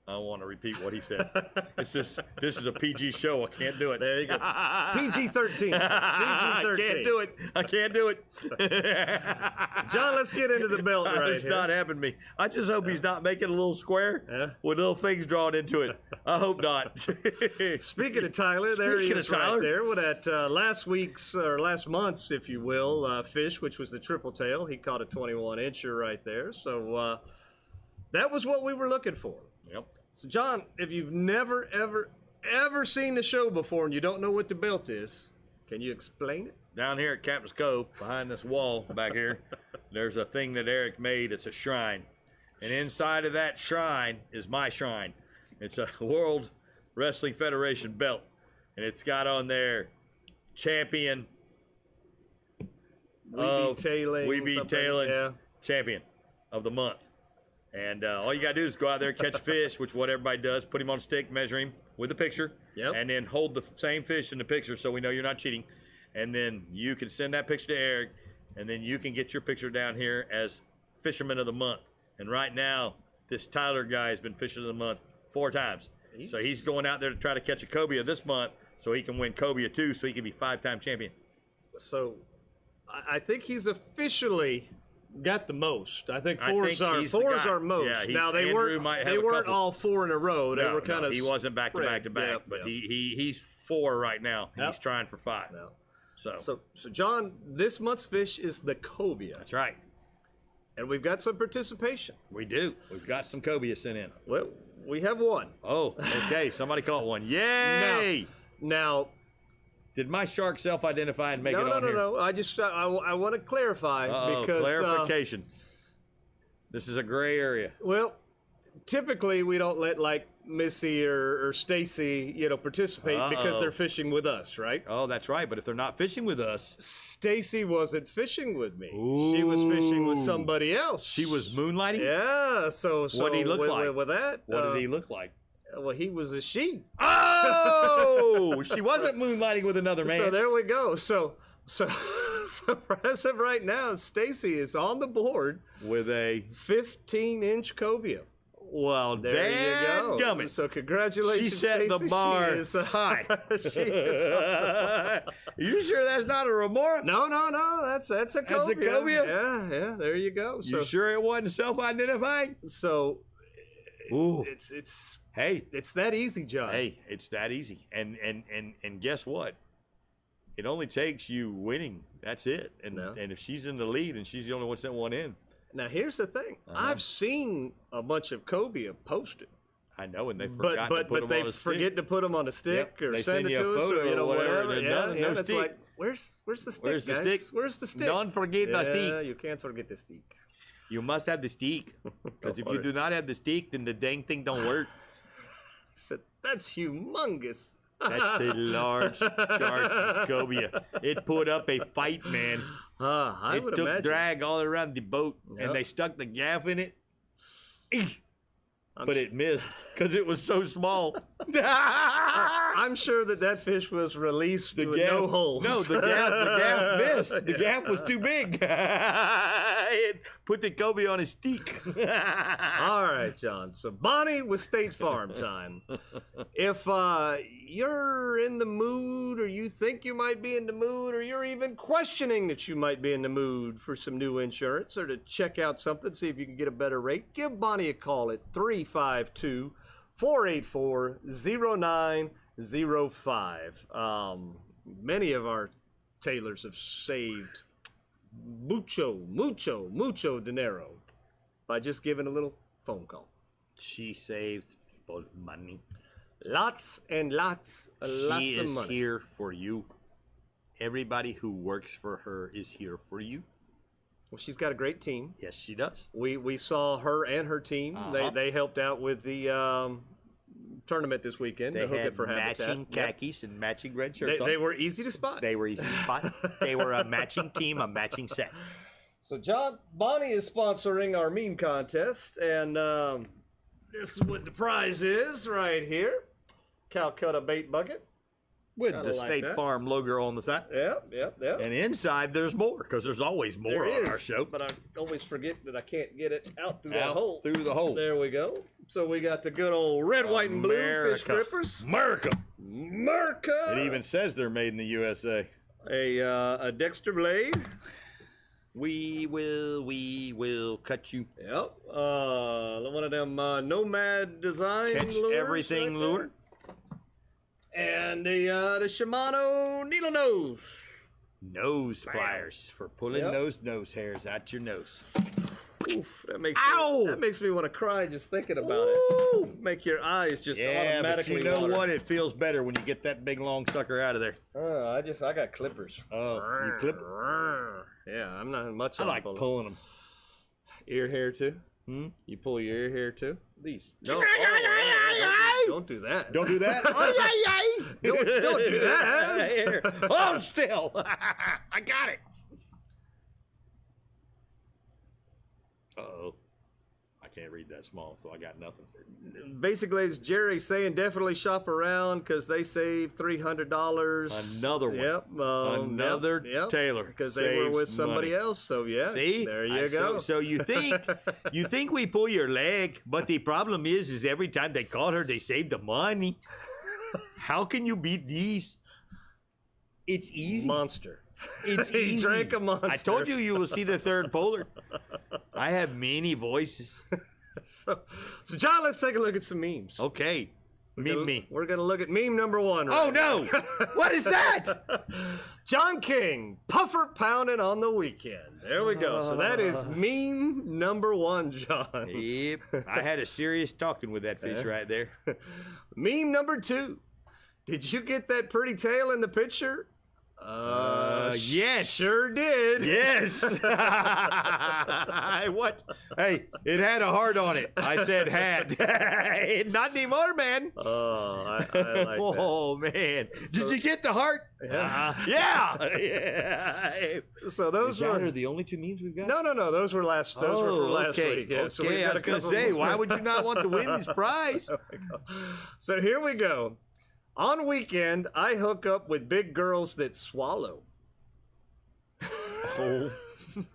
S4: I don't want to repeat what he said. This is a PG show. I can't do it.
S3: There you go. PG-13.
S4: I can't do it.
S3: John, let's get into the belt right
S4: It's
S3: here.
S4: not happening to me. I just hope he's not making a little square with little things drawn into it. I hope not.
S3: Speaking of Tyler, there he is right there with that last month's, if you will, fish, which was the triple tail. He caught a 21-incher right there. So that was what we were looking for.
S4: Yep.
S3: So, John, if you've never, ever seen the show before and you don't know what the belt is, can you explain it?
S4: Down here at Captain's Cove, behind this wall back here, there's a thing that Eric made. It's a shrine. And inside of that shrine is my shrine. It's a World Wrestling Federation belt. And it's got on there champion.
S3: We be tailing
S4: champion of the month. And all you got to do is go out there, catch a fish, which what everybody does, put him on a stick, measure him with a picture, and then hold the same fish in the picture so we know you're not cheating. And then you can send that picture to Eric, and then you can get your picture down here as Fisherman of the Month. And right now, this Tyler guy has been Fisherman of the Month 4 times. So he's going out there to try to catch a cobia this month so he can win cobia too, so he can be 5-time champion.
S3: So I think he's officially got the most. I think four's our most.
S4: Yeah,
S3: now they weren't all 4 in a row. They were kind of.
S4: He wasn't back to back to back, but he's 4 right now. And he's trying for 5.
S3: No.
S4: So
S3: John, this month's fish is the cobia.
S4: That's right.
S3: And we've got some participation.
S4: We do. We've got some cobia sent in.
S3: Well, we have one.
S4: Oh, okay. Somebody caught one. Yay!
S3: Now
S4: did my shark self-identify and make it on here?
S3: No. I want to clarify because
S4: clarification. This is a gray area.
S3: Well, typically we don't let like Missy or Stacy, participate because they're fishing with us, right?
S4: Oh, that's right. But if they're not fishing with us,
S3: Stacy wasn't fishing with me.
S4: Ooh.
S3: She was fishing with somebody else.
S4: She was moonlighting.
S3: Yeah. So
S4: what did he look like?
S3: With that,
S4: what did he look like?
S3: Well, he was a she.
S4: Oh, she wasn't moonlighting with another man.
S3: So there we go. So as of right now, Stacy is on the board
S4: with a
S3: 15-inch cobia.
S4: Well,
S3: there you go. So congratulations,
S4: she set
S3: Stacy.
S4: the bar high.
S3: She is
S4: you sure that's not a remora?
S3: No. That's a cobia.
S4: That's a cobia?
S3: Yeah. There you go.
S4: You sure it wasn't self-identifying?
S3: So,
S4: ooh,
S3: it's
S4: hey,
S3: it's that easy, John.
S4: Hey, it's that easy. And guess what? It only takes you winning. That's it. And if she's in the lead and she's the only one sent one in.
S3: Now, here's the thing. I've seen a bunch of cobia posted.
S4: I know, and they forgot to put them on a stick.
S3: But they forget to put them on a stick or
S4: they
S3: send it to us or whatever.
S4: No
S3: it's
S4: stick.
S3: like, where's the stick,
S4: Where's the
S3: guys?
S4: stick?
S3: Where's the stick?
S4: Don't forget the stick.
S3: You can't forget the stick.
S4: You must have the stick. Because if you do not have the stick, then the dang thing don't work.
S3: I said, that's humongous.
S4: That's a large shark cobia. It put up a fight, man.
S3: I would
S4: took
S3: imagine.
S4: drag all around the boat, and they stuck the gaff in it. But it missed because it was so small.
S3: I'm sure that fish was released with no holes.
S4: No, the gaff missed. The gaff was too big. It put the cobia on his stick.
S3: All right, John. So Bonnie with State Farm time. If you're in the mood, or you think you might be in the mood, or you're even questioning that you might be in the mood for some new insurance, or to check out something, see if you can get a better rate, give Bonnie a call at 352-484-0905. Many of our tailors have saved mucho dinero by just giving a little phone call.
S4: She saves people money.
S3: Lots and lots of money.
S4: She is here for you. Everybody who works for her is here for you.
S3: Well, she's got a great team.
S4: Yes, she does.
S3: We saw her and her team. They helped out with the tournament this weekend.
S4: They had
S3: for
S4: matching khakis and matching red shirts on.
S3: They were easy to spot.
S4: They were easy to spot. They were a matching team, a matching set.
S3: So, John, Bonnie is sponsoring our meme contest, and this is what the prize is right here. Calcutta bait bucket.
S4: With the State Farm logo on the side.
S3: Yep.
S4: And inside there's more, because there's always more on our show.
S3: But I always forget that I can't get it out through that hole.
S4: Through the hole.
S3: There we go. So we got the good old red, white, and blue fish grippers.
S4: America.
S3: It
S4: even says they're made in the USA.
S3: A Dexter blade.
S4: We will cut you.
S3: Yep. One of them Nomad design
S4: Catch
S3: lures
S4: everything
S3: right
S4: lure.
S3: And the Shimano needle nose.
S4: Nose pliers for pulling those nose hairs out your nose.
S3: Oof, that makes me want to cry just thinking about it. Make your eyes just automatically
S4: but you know
S3: water.
S4: what? It feels better when you get that big long sucker out of there.
S3: I got clippers.
S4: Oh, you clip it?
S3: Yeah, I'm not much.
S4: I like pulling them.
S3: Ear hair too. You pull your ear hair too?
S4: These.
S3: No. Don't do that.
S4: Don't do that.
S3: Don't do that.
S4: Here. Hold still. I got it. Uh-oh. I can't read that small, so I got nothing.
S3: Basically, as Jerry's saying, definitely shop around because they save $300.
S4: Another one.
S3: Yep.
S4: Another Taylor
S3: because they were with somebody else. So yeah.
S4: See,
S3: there you go.
S4: So you think we pull your leg, but the problem is every time they call her, they save the money. How can you beat these? It's easy.
S3: Monster.
S4: It's
S3: He
S4: easy.
S3: drank a monster.
S4: I told you will see the third polar. I have many voices.
S3: So John, let's take a look at some memes.
S4: Okay. Meme me.
S3: We're gonna look at meme number 1. Right
S4: Oh no! What is that?
S3: John King, puffer pounding on the weekend. There we go. So that is meme number 1, John.
S4: Yep. I had a serious talking with that fish right there.
S3: Meme number 2. Did you get that pretty tail in the picture?
S4: Yes.
S3: Sure did.
S4: Yes. What? Hey, it had a heart on it. I said had. Not anymore, man.
S3: Oh, I like that.
S4: Oh man. Did you get the heart? Yeah.
S3: So those
S4: Are the only 2 memes we've got?
S3: No. Those were last. Those were from last
S4: okay.
S3: week. Yeah, so we've
S4: Okay.
S3: got
S4: I was
S3: a
S4: gonna
S3: couple
S4: say,
S3: more.
S4: why would you not want to win this prize?
S3: So here we go. On weekend, I hook up with big girls that swallow.
S4: Oh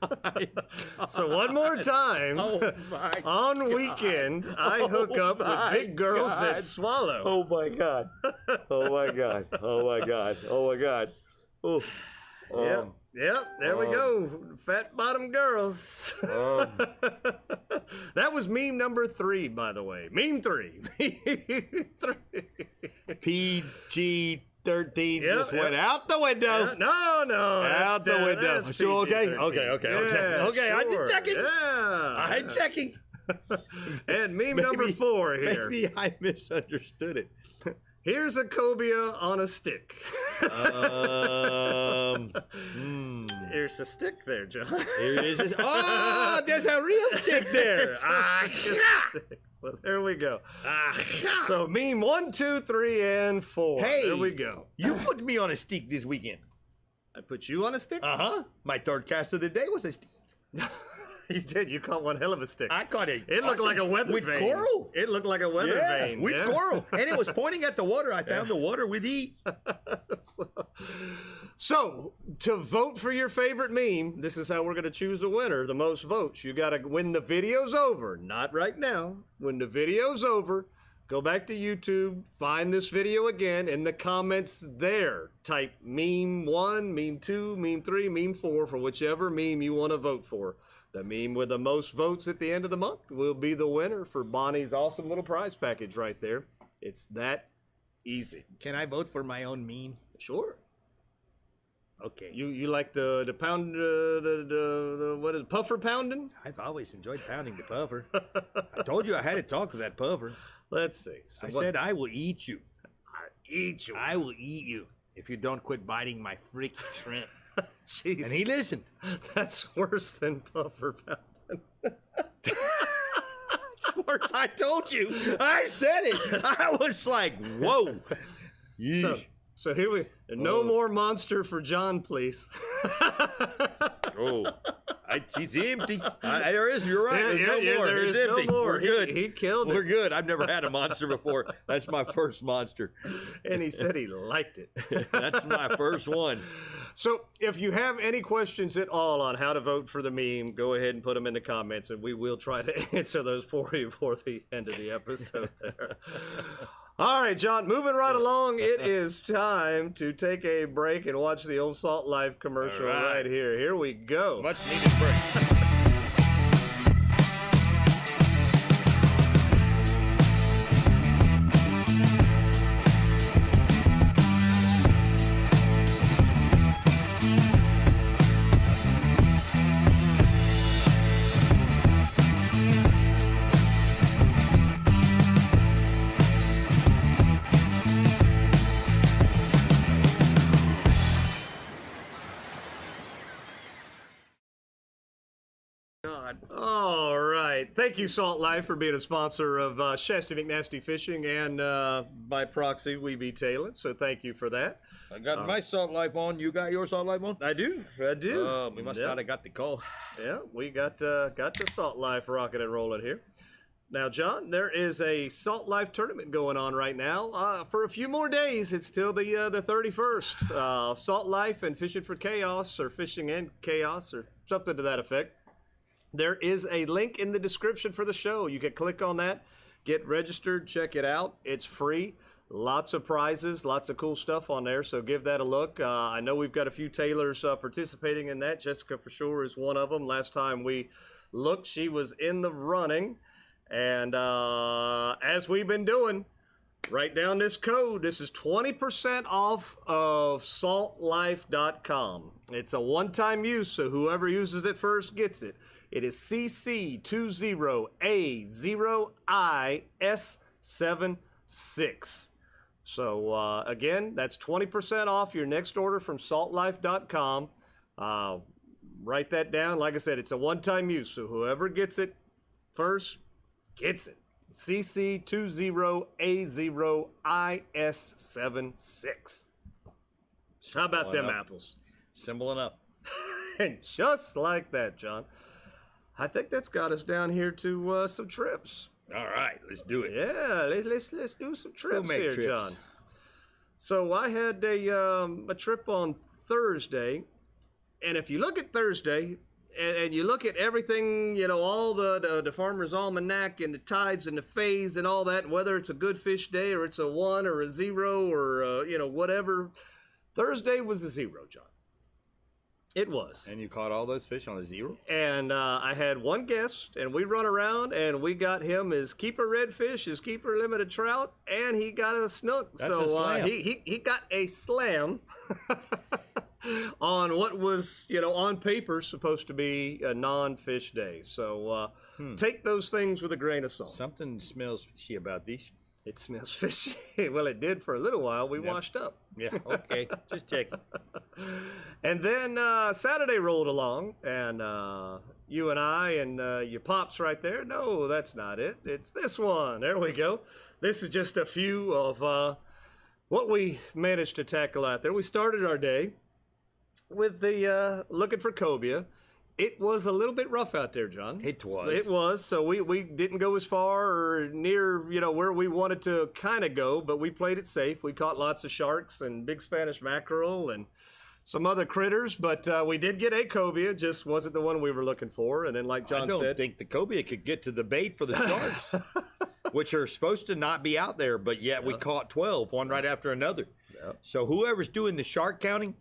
S4: my God.
S3: So one more time.
S4: Oh my
S3: On
S4: God.
S3: weekend, I hook up with big girls that swallow.
S4: Oh my God. Oh my God. Oh my God. Oh my God. Oh.
S3: Yep, there we go. Fat bottom girls. That was meme number 3, by the way. Meme 3. Meme 3.
S4: PG-13 just went out the window.
S3: No.
S4: Out the window.
S3: That's
S4: Still okay?
S3: PG-13.
S4: Okay.
S3: Yeah,
S4: Okay, I'm just
S3: sure.
S4: checking.
S3: Yeah.
S4: I'm checking.
S3: And meme number 4 here.
S4: Maybe I misunderstood it.
S3: Here's a cobia on a stick. Here's a stick there, John.
S4: Here it is. Oh, there's a real stick there.
S3: It's a stick. So there we go. So meme 1, 2, 3, and 4.
S4: Hey,
S3: there we go.
S4: You put me on a stick this weekend.
S3: I put you on a stick?
S4: Uh-huh. My third cast of the day was a stick.
S3: You did. You caught one hell of a stick.
S4: I caught it.
S3: It looked like a weather
S4: with
S3: vane.
S4: coral.
S3: It looked like a weather vane.
S4: With
S3: yeah.
S4: coral. And it was pointing at the water. I found the water with E.
S3: So, to vote for your favorite meme, this is how we're going to choose a winner. The most votes. You got to, when the video's over, not right now, when the video's over, go back to YouTube, find this video again, in the comments there, type meme 1, meme 2, meme 3, meme 4 for whichever meme you want to vote for. The meme with the most votes at the end of the month will be the winner for Bonnie's awesome little prize package right there. It's that easy.
S4: Can I vote for my own meme?
S3: Sure.
S4: Okay.
S3: You like the pound the what is it, puffer pounding?
S4: I've always enjoyed pounding the puffer. I told you I had to talk to that puffer.
S3: Let's see. So
S4: I said I will eat you.
S3: eat you.
S4: I will eat you if you don't quit biting my freaking shrimp.
S3: Jeez.
S4: And he listened.
S3: That's worse than puffer pounding.
S4: It's worse. I told you. I said it. I was like, whoa.
S3: So here we no more monster for John, please.
S4: He's empty. There is. You're right. There's no more.
S3: There
S4: It's
S3: is
S4: empty.
S3: no more.
S4: We're good.
S3: He killed it.
S4: We're good. I've never had a monster before. That's my first monster.
S3: And he said he liked it.
S4: That's my first one.
S3: So if you have any questions at all on how to vote for the meme, go ahead and put them in the comments, and we will try to answer those for you for the end of the episode there. All right, John, moving right along, it is time to take a break and watch the old Salt Life commercial right here. Here we go.
S4: Much needed break. God.
S3: All right. Thank you, Salt Life, for being a sponsor of Shasta McNasty Fishing and by proxy, We Be Tailin. So thank you for that.
S4: I got my Salt Life on. You got your Salt Life on?
S3: I do.
S4: We must not have got the call.
S3: Yeah, we got the Salt Life rocking and rolling here. Now, John, there is a Salt Life tournament going on right now for a few more days. It's till the 31st. Salt Life and Fishing for Chaos, or Fishing and Chaos, or something to that effect. There is a link in the description for the show. You can click on that, get registered, check it out. It's free. Lots of prizes, lots of cool stuff on there, so give that a look. I know we've got a few tailors participating in that. Jessica, for sure, is one of them. Last time we looked, she was in the running. And as we've been doing, write down this code. This is 20% off of saltlife.com. It's a one-time use, so whoever uses it first gets it. It is CC20A0IS76. So again, that's 20% off your next order from saltlife.com. Write that down. Like I said, it's a one-time use, so whoever gets it first gets it. CC20A0IS76. How about them apples?
S4: Simple enough.
S3: And just like that, John, I think that's got us down here to some trips.
S4: All right, let's do it.
S3: Yeah, let's do some trips
S4: make
S3: here,
S4: trips.
S3: John. So I had a trip on Thursday, and if you look at Thursday, and you look at everything, you know, all the Farmer's Almanac and the tides and the phase and all that, and whether it's a good fish day or it's a 1 or a 0 or, you know, whatever. Thursday was a 0, John. It was.
S4: And you caught all those fish on a 0?
S3: And I had one guest, and we run around, and we got him his keeper redfish, his keeper limited trout, and he got a snook.
S4: That's
S3: so
S4: a slam.
S3: He got a slam on what was, you know, on paper supposed to be a non-fish day. So take those things with a grain of salt.
S4: Something smells fishy about these.
S3: It smells fishy. Well, it did for a little while. We washed up.
S4: Yeah, okay. Just checking.
S3: And then Saturday rolled along, and you and I and your pops right there. No, that's not it. It's this one. There we go. This is just a few of what we managed to tackle out there. We started our day with the looking for cobia. It was a little bit rough out there, John.
S4: It was.
S3: It was. So we didn't go as far or near, you know, where we wanted to kind of go, but we played it safe. We caught lots of sharks and big Spanish mackerel and some other critters, but we did get a cobia. Just wasn't the one we were looking for. And then, like John
S4: I don't
S3: said,
S4: think the cobia could get to the bait for the sharks, which are supposed to not be out there, but yet we caught 12, one right after another.
S3: Yep.
S4: So whoever's doing the shark counting,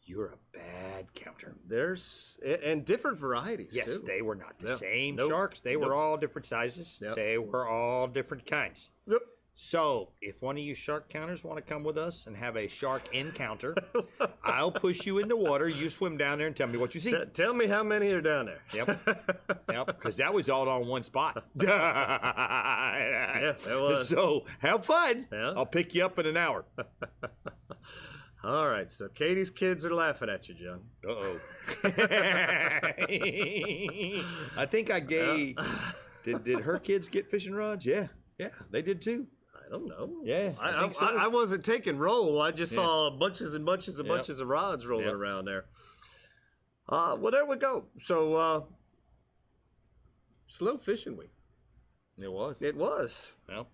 S4: you're a bad counter.
S3: there's and different varieties.
S4: Yes,
S3: too.
S4: they were not the
S3: Yep.
S4: same
S3: Nope.
S4: sharks. They were
S3: Nope.
S4: all different sizes.
S3: Yep.
S4: They were all different kinds.
S3: Yep.
S4: So if one of you shark counters want to come with us and have a shark encounter, I'll push you in the water. You swim down there and tell me what you see.
S3: Tell me how many are down there.
S4: Yep, because that was all on one spot.
S3: Yeah, that was.
S4: So have fun.
S3: Yeah.
S4: I'll pick you up in an hour.
S3: All right, so Katie's kids are laughing at you, John.
S4: Uh-oh. I think I gave... Did her kids get fishing rods? Yeah, they did too.
S3: I don't know.
S4: Yeah, I think so.
S3: I wasn't taking roll. I just saw bunches and bunches and
S4: Yep.
S3: bunches of rods rolling
S4: Yep.
S3: around there. Well, there we go. So, slow fishing week.
S4: It was.
S3: It was.
S4: Well,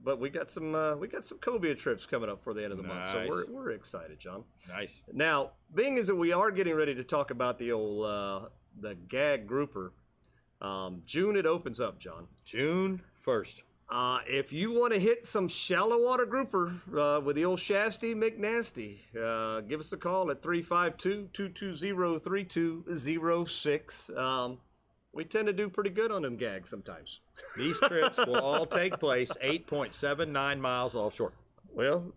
S3: But we got some cobia trips coming up for the end of the month, so
S4: Nice.
S3: we're excited, John.
S4: nice.
S3: Now, being as that we are getting ready to talk about the old the G.A.G. grouper, June it opens up, John.
S4: June 1st.
S3: If you want to hit some shallow water grouper with the old Shasty McNasty, give us a call at 352-220-3206. We tend to do pretty good on them gags sometimes.
S4: These trips will all take place 8.79 miles offshore.
S3: Well,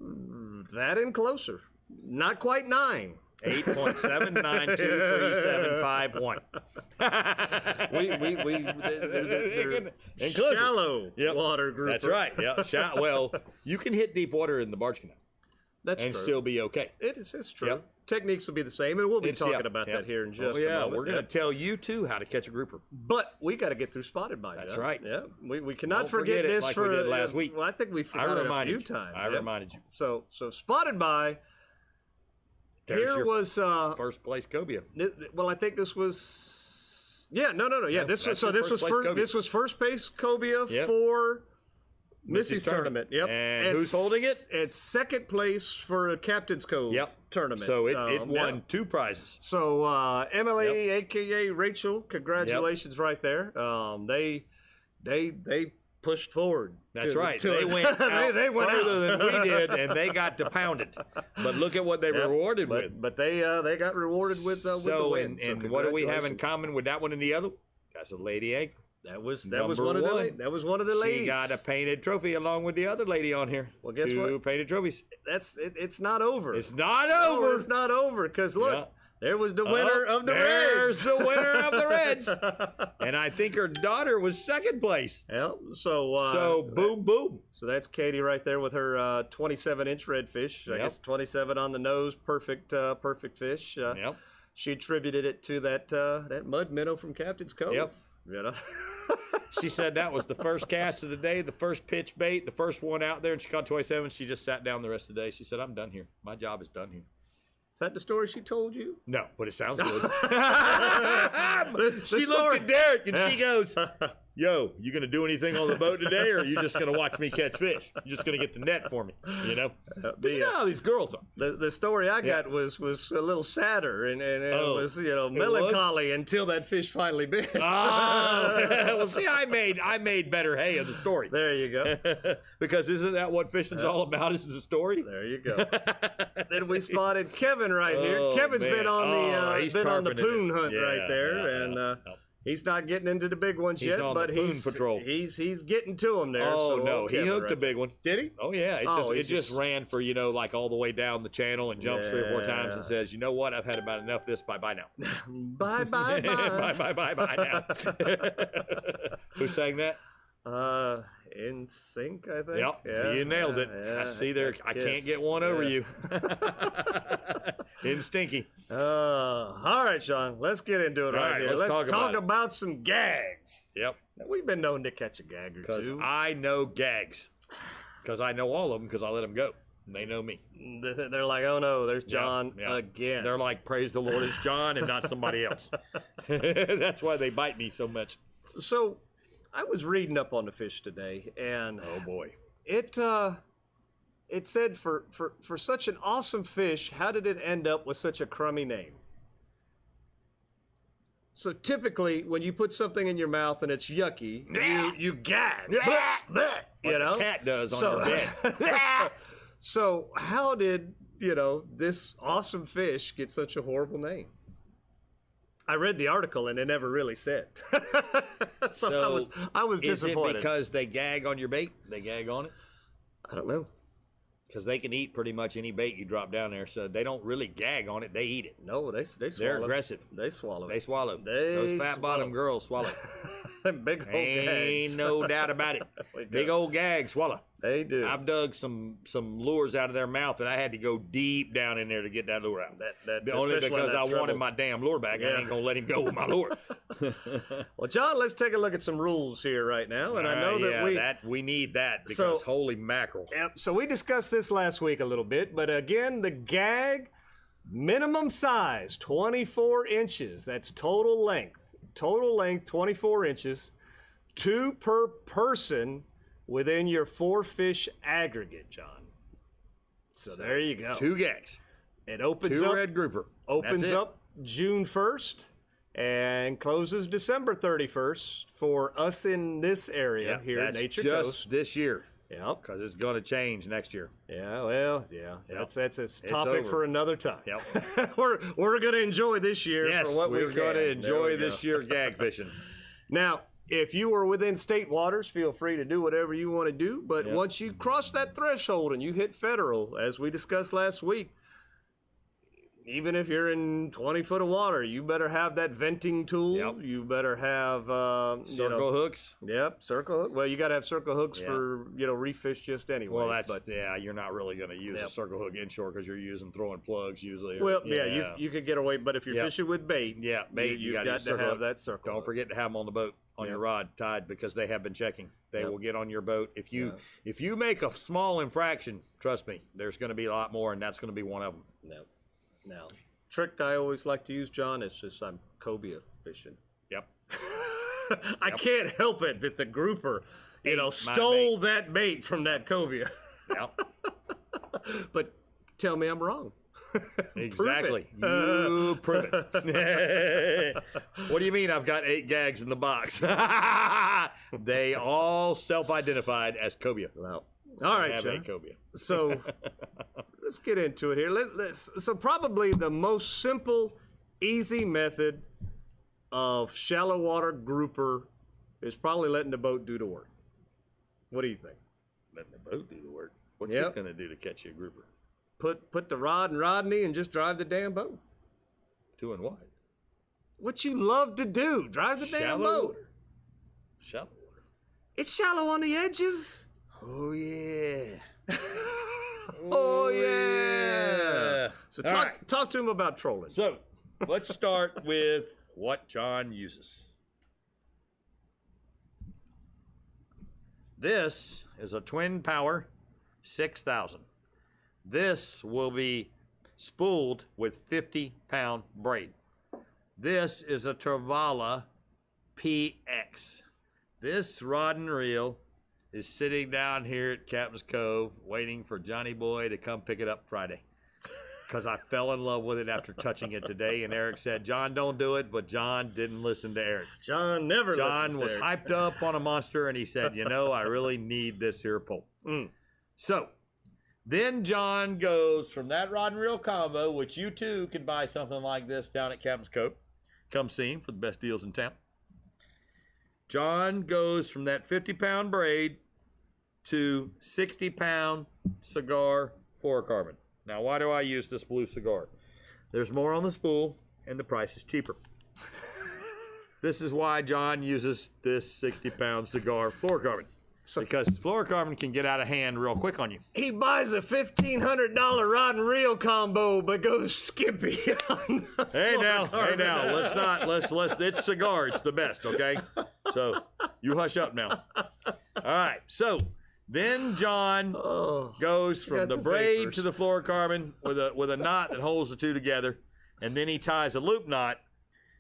S3: that and closer. Not quite 9.
S4: 8.7923751.
S3: They're shallow
S4: Yep.
S3: water grouper.
S4: That's right. Yeah. Well, you can hit deep water in the barge canal.
S3: That's
S4: and
S3: true.
S4: still be okay.
S3: It's true.
S4: Yep.
S3: Techniques will be the same, and we'll be talking
S4: Yep,
S3: about
S4: yep.
S3: that here in just
S4: Oh,
S3: a
S4: yeah,
S3: moment.
S4: we're going to tell you too how to catch a grouper.
S3: But we got to get through Spotted By.
S4: That's
S3: John.
S4: right.
S3: Yeah, we cannot
S4: Don't
S3: forget
S4: forget it
S3: this
S4: like
S3: for
S4: we did last week.
S3: Well, I think we forgot it a few times.
S4: I reminded you.
S3: So Spotted By.
S4: There's
S3: Here
S4: your
S3: was
S4: first place cobia.
S3: well, I think this was no. Yeah, this was
S4: that's your first place cobia.
S3: this was first place cobia
S4: Yep.
S3: for Missy's
S4: tournament.
S3: tournament. Yep.
S4: And who's holding it?
S3: It's second place for a Captain's Cove tournament.
S4: So it won
S3: yeah.
S4: 2 prizes.
S3: So Emily, aka Rachel, congratulations right there. They pushed forward.
S4: That's
S3: to-
S4: right.
S3: to
S4: They
S3: it.
S4: went out
S3: they went
S4: further
S3: out.
S4: than we did, and they got to pound it. But look at what they were rewarded with.
S3: But they got rewarded with the win.
S4: And what do we have in common with that one and the other? That's a lady egg.
S3: That was
S4: Number
S3: one of
S4: one.
S3: the ladies.
S4: She got a painted trophy along with the other lady on here.
S3: Well, guess
S4: 2
S3: what?
S4: painted trophies.
S3: It's not over.
S4: It's not
S3: No,
S4: over.
S3: it's not over because look,
S4: Yeah.
S3: there was the winner of the
S4: There's
S3: Reds.
S4: the winner of the Reds. And I think her daughter was second place.
S3: Yep. So
S4: So boom, boom.
S3: So that's Katie right there with her 27-inch redfish. I
S4: Yep.
S3: guess 27 on the nose, perfect fish.
S4: Yep.
S3: She attributed it to that mud minnow from Captain's Cove.
S4: Yep.
S3: You know.
S4: She said that was the first cast of the day, the first pitch bait, the first one out there, and she caught 27. She just sat down the rest of the day. She said, I'm done here. My job is done here.
S3: Is that the story she told you?
S4: No, but it sounds good.
S3: The
S4: She
S3: story-
S4: looked at Derek and she goes, yo, you going to do anything on the boat today, or are you just going to watch me catch fish? You're just going to get the net for me, you know? You know how these girls are.
S3: The story I got was a little sadder and it was melancholy until that fish finally bit.
S4: Oh, well, see, I made better hay of the story.
S3: There you go.
S4: Because isn't that what fishing's all about? Is a story?
S3: There you go. Then we spotted Kevin right here.
S4: Oh,
S3: Kevin's
S4: man.
S3: been on
S4: He's
S3: the
S4: carping
S3: poon
S4: it.
S3: hunt
S4: Yeah,
S3: right there,
S4: yeah,
S3: and
S4: yeah.
S3: he's not getting into the big ones
S4: He's
S3: yet,
S4: on
S3: but
S4: the poon
S3: he's
S4: patrol.
S3: He's getting to them there.
S4: Oh
S3: so
S4: no, he
S3: Kevin
S4: hooked
S3: right
S4: a big one.
S3: Did he?
S4: Oh yeah,
S3: Oh,
S4: it
S3: he's
S4: just
S3: just-
S4: ran for like all the way down the channel and jumped 3 or 4 times
S3: Yeah.
S4: and says, you know what, I've had about enough of this. Bye now.
S3: Bye bye bye.
S4: bye now. Who sang that?
S3: In sync, I think.
S4: Yep,
S3: Yeah,
S4: you nailed it.
S3: yeah,
S4: I see there. I
S3: G.A.G.S.
S4: can't get one over
S3: Yeah.
S4: you. In Stinky.
S3: All right, Sean. Let's get into it
S4: All
S3: right
S4: right,
S3: here.
S4: let's talk about it.
S3: about some gags.
S4: Yep.
S3: Now, we've been known to catch a gag or
S4: Because
S3: two.
S4: I know G.A.G.S. Because I know all of them because I let them go. And they know me.
S3: They're like, oh no, there's John
S4: Yeah.
S3: again.
S4: They're like, praise the Lord, it's John and not somebody else. That's why they bite me so much.
S3: So, I was reading up on the fish today, and
S4: Oh boy.
S3: it said for such an awesome fish, how did it end up with such a crummy name? So typically, when you put something in your mouth and it's yucky, you gag. Bleh, bleh, you
S4: Like
S3: know,
S4: a cat does on
S3: So-
S4: your bed.
S3: So how did this awesome fish get such a horrible name? I read the article and it never really said. so I was
S4: Is it
S3: disappointed.
S4: because they gag on your bait? They gag on it?
S3: I don't know.
S4: Because they can eat pretty much any bait you drop down there, so they don't really gag on it. They eat it.
S3: No, they swallow.
S4: They're aggressive.
S3: They swallow.
S4: They swallow.
S3: They
S4: Those fat bottom
S3: swallow.
S4: girls swallow.
S3: Big old
S4: Ain't
S3: gags.
S4: no doubt about it.
S3: We do.
S4: Big old gag swallow.
S3: They do.
S4: I've dug some lures out of their mouth, and I had to go deep down in there to get that lure out. Only
S3: especially
S4: because
S3: that
S4: I wanted
S3: treble.
S4: my damn lure back.
S3: Yeah.
S4: I ain't gonna let him go with my lure.
S3: Well, John, let's take a look at some rules here right now, and I know that
S4: we need that because
S3: So-
S4: holy mackerel.
S3: Yep. So we discussed this last week a little bit, but again, the gag minimum size 24 inches. That's total length. Total length 24 inches. 2 per person within your 4-fish aggregate, John. So there you go.
S4: 2 gags.
S3: It opens
S4: 2
S3: up.
S4: red grouper.
S3: Opens
S4: That's it.
S3: up June 1st and closes December 31st for us in this area here at
S4: That's
S3: Nature
S4: just
S3: Coast.
S4: this year
S3: Yep.
S4: because it's gonna change next year.
S3: Yeah, well, yeah.
S4: Yep.
S3: That's a topic
S4: over.
S3: for another time.
S4: Yep.
S3: we're gonna enjoy this year
S4: Yes,
S3: for what
S4: we're
S3: we
S4: gonna
S3: can. There
S4: enjoy
S3: we
S4: this
S3: go.
S4: year gag fishing.
S3: Now, if you are within state waters, feel free to do whatever you want to do. But
S4: Yep.
S3: once you cross that threshold and you hit federal, as we discussed last week, even if you're in 20 foot of water, you better have that venting tool.
S4: Yep.
S3: You better have
S4: Circle hooks.
S3: Yep, circle hook. Well, you got to have circle hooks
S4: Yeah.
S3: for reef fish just anyway.
S4: Well, that's
S3: but,
S4: you're not really going to use
S3: Yep.
S4: a circle hook inshore because you're using throwing plugs usually.
S3: well, you could get away, but if you're
S4: Yep.
S3: fishing with bait,
S4: bait.
S3: you've
S4: gotta
S3: got
S4: use
S3: to
S4: circle
S3: have
S4: hook.
S3: that circle.
S4: Don't
S3: hook.
S4: forget to have them on the boat on your rod tied because they have been checking. They
S3: Yep.
S4: will get on your boat if you make a small infraction. Trust me, there's going to be a lot more, and that's going to be one of them.
S3: No. Now, trick I always like to use, John, is just I'm cobia fishing.
S4: Yep.
S3: I can't help it that the grouper, stole that bait from that cobia.
S4: Yep.
S3: But tell me I'm wrong.
S4: Exactly. You prove it. What do you mean I've got 8 gags in the box? They all self-identified as cobia.
S3: Well, all right,
S4: have
S3: John.
S4: 8 cobia.
S3: So let's get into it here. So probably the most simple, easy method of shallow water grouper is probably letting the boat do the work. What do you think?
S4: Letting the boat do the work. What's
S3: Yep.
S4: it going to do to catch you a grouper?
S3: Put the rod in Rodney and just drive the damn boat.
S4: Doing what?
S3: What you love to do, drive the damn
S4: Shallow
S3: boat.
S4: water. Shallow water.
S3: It's shallow on the edges.
S4: Oh, yeah.
S3: Oh, yeah. So
S4: All right.
S3: talk to him about trolling.
S4: So let's start with what John uses. This is a twin power 6000. This will be spooled with 50-pound braid. This is a Travala PX. This rod and reel is sitting down here at Captain's Cove waiting for Johnny Boy to come pick it up Friday. Because I fell in love with it after touching it today, and Eric said, John, don't do it, but John didn't listen to Eric.
S3: John never
S4: John
S3: listens
S4: was
S3: to Eric.
S4: hyped up on a monster, and he said, I really need this here pole. So, then John goes from that rod and reel combo, which you too can buy something like this down at Captain's Cove. Come see him for the best deals in town. John goes from that 50-pound braid to 60-pound cigar fluorocarbon. Now, why do I use this blue cigar? There's more on the spool, and the price is cheaper. This is why John uses this 60-pound cigar fluorocarbon. Because fluorocarbon can get out of hand real quick on you.
S3: He buys a $1,500 rod and reel combo, but goes skimpy on the
S4: Hey now, let's, it's cigar, it's the best, okay? So, you hush up now. All right, so, then John goes from
S3: got
S4: the
S3: the
S4: braid
S3: vapors.
S4: to the fluorocarbon with a knot that holds the two together, and then he ties a loop knot.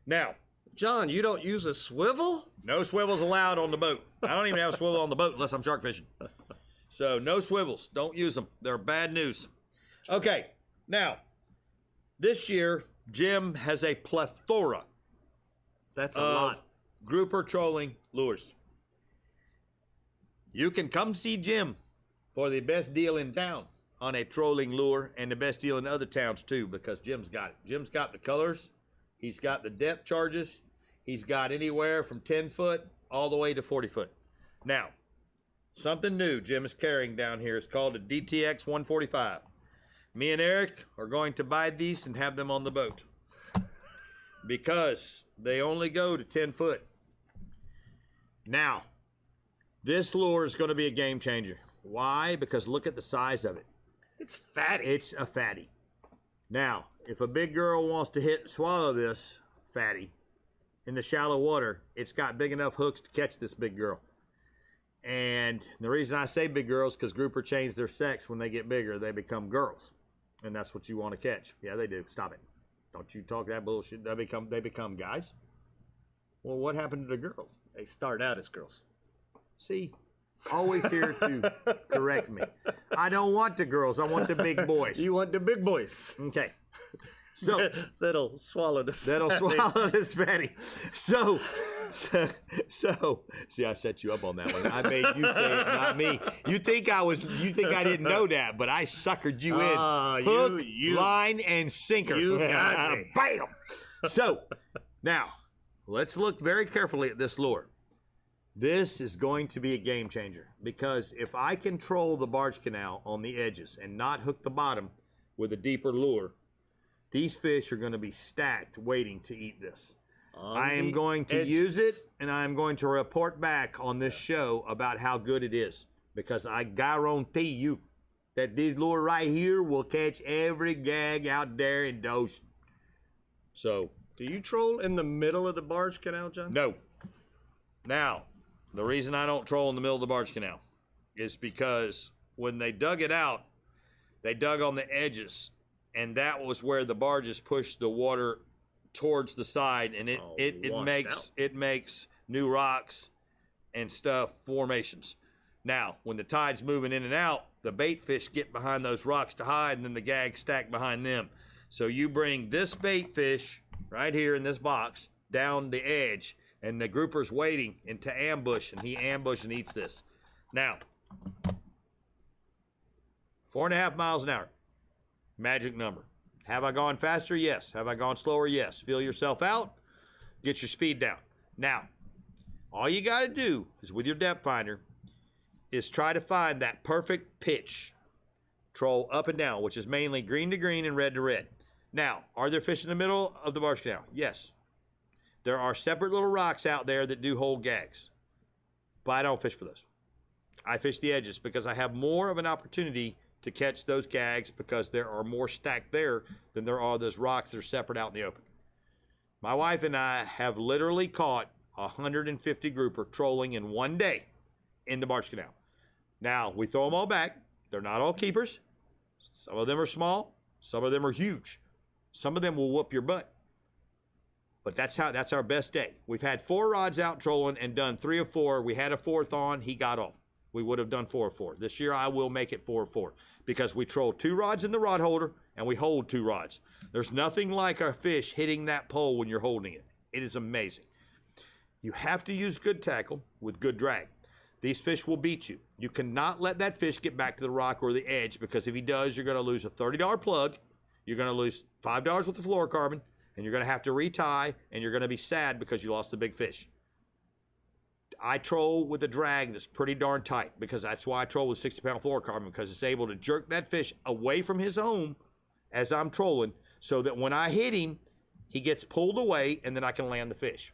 S4: Now,
S3: John, you don't use a swivel?
S4: no swivels allowed on the boat. I don't even have a swivel on the boat unless I'm shark fishing. So no swivels. Don't use them. They're bad news. Okay, now, this year, Jim has a plethora
S3: That's a
S4: of
S3: lot.
S4: grouper trolling lures. You can come see Jim for the best deal in town on a trolling lure and the best deal in other towns too, because Jim's got it. Jim's got the colors. He's got the depth charges. He's got anywhere from 10 foot all the way to 40 foot. Now, something new Jim is carrying down here is called a DTX 145. Me and Eric are going to buy these and have them on the boat because they only go to 10 foot. Now, this lure is going to be a game changer. Why? Because look at the size of it.
S3: It's fatty.
S4: It's a fatty. Now, if a big girl wants to hit and swallow this fatty in the shallow water, it's got big enough hooks to catch this big girl. And the reason I say big girls because grouper change their sex when they get bigger. They become girls. And that's what you want to catch. Yeah, they do. Stop it. Don't you talk that bullshit. They become guys. Well, what happened to the girls?
S3: They start out as girls.
S4: See, always here to correct me. I don't want the girls. I want the big boys.
S3: You want the big boys.
S4: Okay. So
S3: That'll swallow the
S4: that'll swallow this fatty. So, see, I set you up on that one. I made you say it, not me. You think I didn't know that, but I suckered you in. Hook, line, and sinker.
S3: You got me.
S4: Bam! So, now, let's look very carefully at this lure. This is going to be a game changer because if I control the barge canal on the edges and not hook the bottom with a deeper lure, These fish are going to be stacked waiting to eat this. I am
S3: the
S4: going to
S3: edges.
S4: use it, and I am going to report back on this show about how good it is, because I guarantee you that this lure right here will catch every gag out there in the ocean. So,
S3: Do you troll in the middle of the barge canal, John?
S4: no. Now, the reason I don't troll in the middle of the barge canal is because when they dug it out, they dug on the edges, and that was where the barges pushed the water towards the side, and it makes new rocks and stuff formations. Now, when the tide's moving in and out, the bait fish get behind those rocks to hide, and then the gags stack behind them. So you bring this bait fish right here in this box down the edge, and the grouper's waiting into ambush, and he ambushes and eats this. Now, 4.5 miles an hour, magic number. Have I gone faster? Yes. Have I gone slower? Yes. Feel yourself out. Get your speed down. Now, all you got to do is with your depth finder is try to find that perfect pitch. Troll up and down, which is mainly green to green and red to red. Now, are there fish in the middle of the barge canal? Yes. There are separate little rocks out there that do hold gags, but I don't fish for those. I fish the edges because I have more of an opportunity to catch those gags because there are more stacked there than there are those rocks that are separate out in the open. My wife and I have literally caught 150 grouper trolling in one day in the barge canal. Now, we throw them all back. They're not all keepers. Some of them are small. Some of them are huge. Some of them will whoop your butt. But that's our best day. We've had 4 rods out trolling and done 3 of 4. We had a 4th on. He got off. We would have done 4 of 4. This year I will make it 4 of 4 because we troll 2 rods in the rod holder and we hold 2 rods. There's nothing like a fish hitting that pole when you're holding it. It is amazing. You have to use good tackle with good drag. These fish will beat you. You cannot let that fish get back to the rock or the edge, because if he does, you're going to lose a $30 plug. You're going to lose $5 worth of fluorocarbon, and you're going to have to retie, and you're going to be sad because you lost the big fish. I troll with a drag that's pretty darn tight, because that's why I troll with 60-pound fluorocarbon, because it's able to jerk that fish away from his home as I'm trolling, so that when I hit him, he gets pulled away, and then I can land the fish.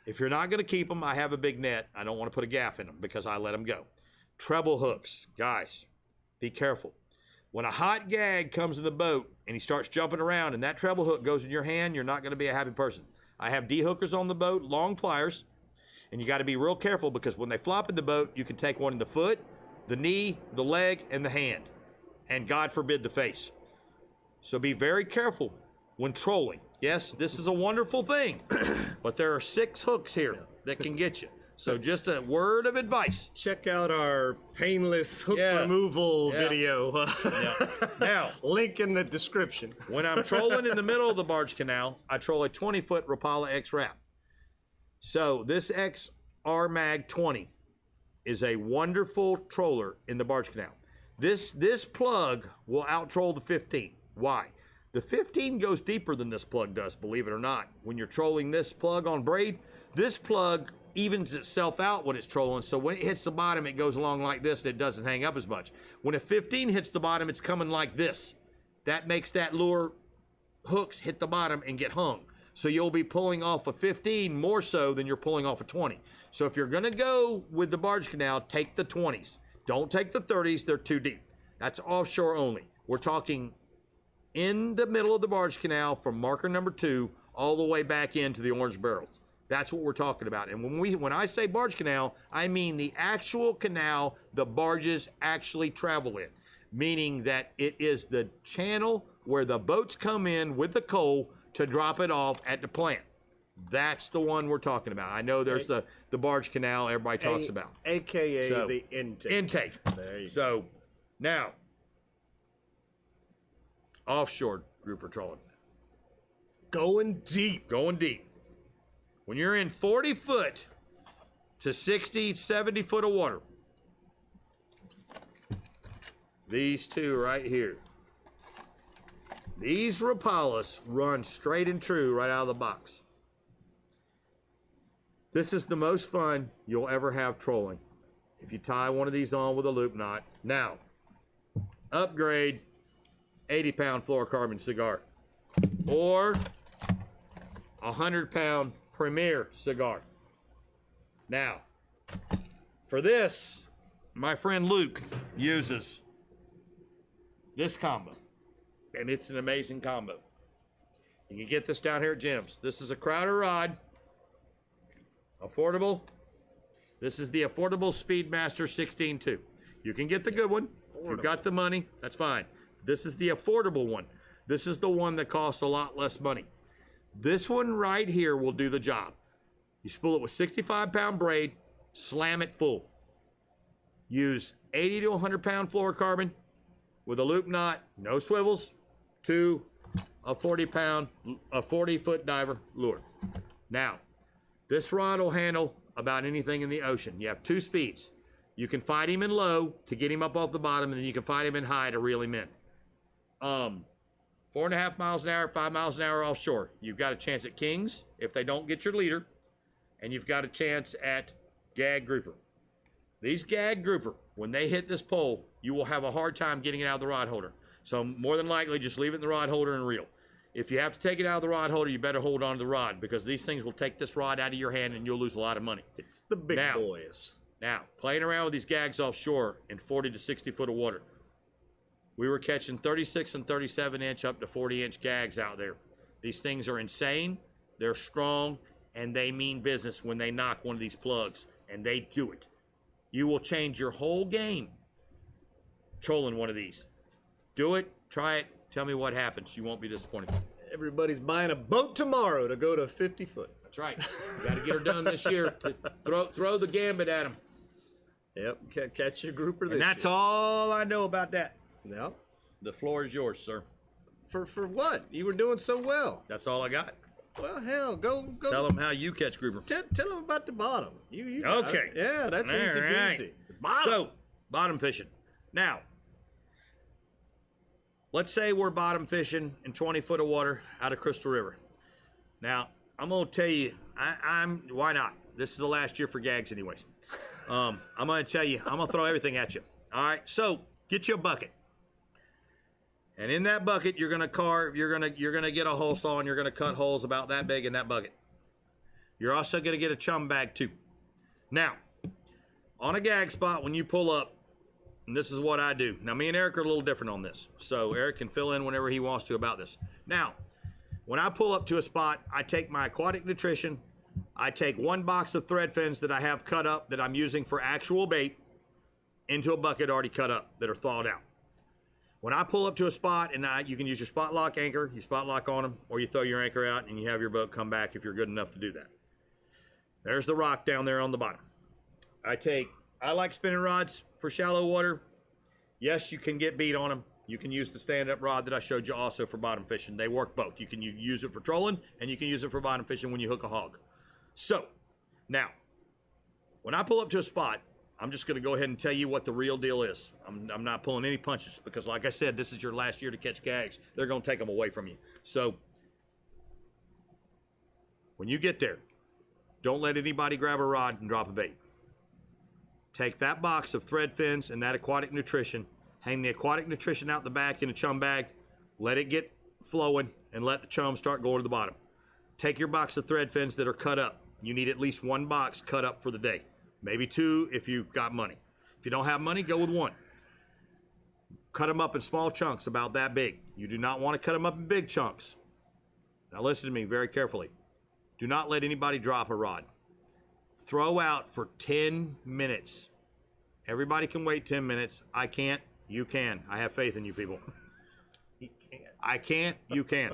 S4: If you're not going to keep them, I have a big net. I don't want to put a gaff in them because I let them go. Treble hooks. Guys, be careful. When a hot gag comes in the boat and he starts jumping around and that treble hook goes in your hand, you're not going to be a happy person. I have D-hookers on the boat, long pliers, and you got to be real careful because when they flop in the boat, you can take one in the foot, the knee, the leg, and the hand, and God forbid the face. So be very careful when trolling. Yes, this is a wonderful thing, but there are 6 hooks here that can get you. So just a word of advice.
S3: Check out our painless hook removal video.
S4: Now,
S3: link in the description.
S4: When I'm trolling in the middle of the barge canal, I troll a 20-foot Rapala X Wrap. So this XR Mag 20 is a wonderful troller in the barge canal. This plug will out-troll the 15. Why? The 15 goes deeper than this plug does, believe it or not. When you're trolling this plug on braid, this plug evens itself out when it's trolling, so when it hits the bottom, it goes along like this and it doesn't hang up as much. When a 15 hits the bottom, it's coming like this. That makes that lure hooks hit the bottom and get hung. So you'll be pulling off a 15 more so than you're pulling off a 20. So if you're gonna go with the barge canal, take the 20s. Don't take the 30s, they're too deep. That's offshore only. We're talking in the middle of the barge canal from marker number 2 all the way back into the orange barrels. That's what we're talking about. And when I say barge canal, I mean the actual canal the barges actually travel in, meaning that it is the channel where the boats come in with the coal to drop it off at the plant. That's the one we're talking about. I know there's the barge canal everybody talks about.
S3: AKA the intake.
S4: Intake.
S3: There you go.
S4: So now, offshore grouper trolling.
S3: Going deep.
S4: Going deep. When you're in 40 foot to 60, 70 foot of water, these two right here, these Rapalas run straight and true right out of the box. This is the most fun you'll ever have trolling if you tie one of these on with a loop knot. Now, upgrade 80-pound fluorocarbon cigar. or a 100-pound Premier cigar. Now, for this, my friend Luke uses this combo, and it's an amazing combo. You can get this down here at Jim's. This is a Crowder rod, affordable. This is the affordable Speedmaster 16.2. You can get the good one. If you've got the money, that's fine. This is the affordable one. This is the one that costs a lot less money. This one right here will do the job. You spool it with 65-pound braid, slam it full. Use 80 to 100-pound fluorocarbon with a loop knot, no swivels, to a 40-foot diver lure. Now, this rod will handle about anything in the ocean. You have 2 speeds. You can fight him in low to get him up off the bottom, and then you can fight him in high to reel him in. 4.5 miles an hour, 5 miles an hour offshore. You've got a chance at kings if they don't get your leader, and you've got a chance at gag grouper. These gag grouper, when they hit this pole, you will have a hard time getting it out of the rod holder. So more than likely, just leave it in the rod holder and reel. If you have to take it out of the rod holder, you better hold on to the rod, because these things will take this rod out of your hand and you'll lose a lot of money.
S3: It's the big boys.
S4: Now, playing around with these gags offshore in 40 to 60 foot of water, we were catching 36 and 37 inch up to 40 inch gags out there. These things are insane, they're strong, and they mean business when they knock one of these plugs, and they do it. You will change your whole game trolling one of these. Do it, try it, tell me what happens. You won't be disappointed.
S3: Everybody's buying a boat tomorrow to go to 50 foot.
S4: That's right. You got to get her done this year. Throw the gambit at them.
S3: Yep, catch your grouper this
S4: And that's
S3: year.
S4: all I know about that.
S3: Yep.
S4: The floor is yours, sir.
S3: For what? You were doing so well.
S4: That's all I got.
S3: Well, hell, go.
S4: Tell them how you catch grouper.
S3: Tell them about the bottom. You got
S4: Okay.
S3: it. Yeah, that's
S4: All
S3: easy
S4: right.
S3: peasy. The bottom.
S4: So, bottom fishing. Now, let's say we're bottom fishing in 20 foot of water out of Crystal River. Now, I'm going to tell you, why not? This is the last year for gags anyways. I'm going to tell you, I'm going to throw everything at you. All right, so get you a bucket. And in that bucket, you're going to carve, you're going to get a hole saw, and you're going to cut holes about that big in that bucket. You're also going to get a chum bag too. Now, on a gag spot, when you pull up, and this is what I do. Now, me and Eric are a little different on this, so Eric can fill in whenever he wants to about this. Now, when I pull up to a spot, I take my Aquatic Nutrition, I take 1 box of thread fins that I have cut up that I'm using for actual bait into a bucket already cut up that are thawed out. When I pull up to a spot, and you can use your spot lock anchor, you spot lock on them, or you throw your anchor out and you have your boat come back if you're good enough to do that. There's the rock down there on the bottom. I like spinning rods for shallow water. Yes, you can get beat on them. You can use the stand-up rod that I showed you also for bottom fishing. They work both. You can use it for trolling, and you can use it for bottom fishing when you hook a hog. So, now, when I pull up to a spot, I'm just going to go ahead and tell you what the real deal is. I'm not pulling any punches because, like I said, this is your last year to catch gags. They're going to take them away from you. So, when you get there, don't let anybody grab a rod and drop a bait. Take that box of thread fins and that Aquatic Nutrition, hang the Aquatic Nutrition out the back in a chum bag, let it get flowing, and let the chum start going to the bottom. Take your box of thread fins that are cut up. You need at least 1 box cut up for the day. Maybe 2 if you've got money. If you don't have money, go with 1. Cut them up in small chunks about that big. You do not want to cut them up in big chunks. Now listen to me very carefully. Do not let anybody drop a rod. Throw out for 10 minutes. Everybody can wait 10 minutes. I can't. You can. I have faith in you people. I can't. You can.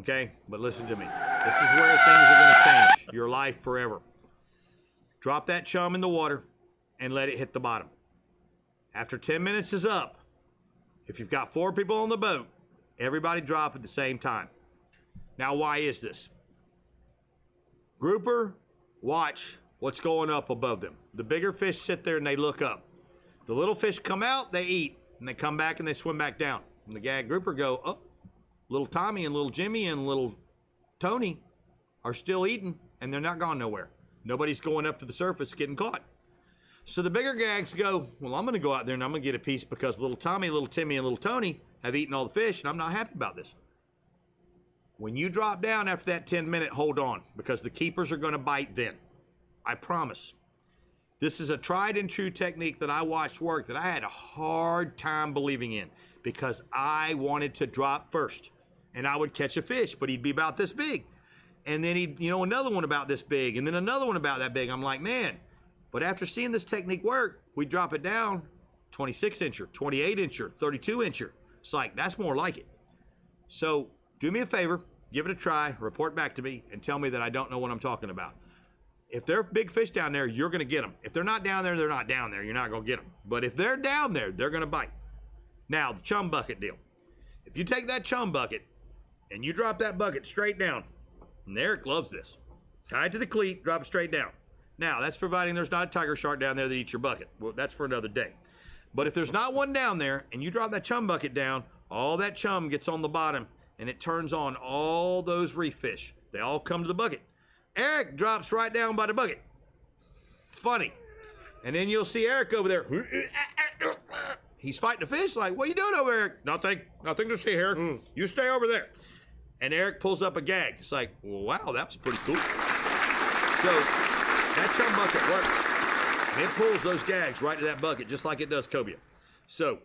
S4: Okay? But listen to me. This is where things are going to change. Your life forever. Drop that chum in the water and let it hit the bottom. After 10 minutes is up, if you've got 4 people on the boat, everybody drop at the same time. Now, why is this? Grouper, watch what's going up above them. The bigger fish sit there and they look up. The little fish come out, they eat, and they come back and they swim back down. And the gag grouper go, oh, little Tommy and little Jimmy and little Tony are still eating, and they're not gone nowhere. Nobody's going up to the surface getting caught. So the bigger gags go, well, I'm going to go out there and I'm going to get a piece because little Tommy, little Timmy, and little Tony have eaten all the fish, and I'm not happy about this. When you drop down after that 10-minute, hold on, because the keepers are going to bite then. I promise. This is a tried and true technique that I watched work that I had a hard time believing in because I wanted to drop first. And I would catch a fish, but he'd be about this big. And then he'd, another one about this big, and then another one about that big. I'm like, man. But after seeing this technique work, we drop it down 26-incher, 28-incher, 32-incher. It's like, that's more like it. So do me a favor, give it a try, report back to me, and tell me that I don't know what I'm talking about. If there are big fish down there, you're going to get them. If they're not down there, they're not down there. You're not going to get them. But if they're down there, they're going to bite. Now, the chum bucket deal. If you take that chum bucket and you drop that bucket straight down, and Eric loves this, tied to the cleat, drop it straight down. Now, that's providing there's not a tiger shark down there that eats your bucket. Well, that's for another day. But if there's not one down there and you drop that chum bucket down, all that chum gets on the bottom and it turns on all those reef fish. They all come to the bucket. Eric drops right down by the bucket. It's funny. And then you'll see Eric over there. He's fighting the fish like, what are you doing over there, Eric? Nothing. Nothing to see here. You stay over there. And Eric pulls up a gag. It's like, wow, that was pretty cool. So that chum bucket works. And it pulls those gags right to that bucket, just like it does cobia. So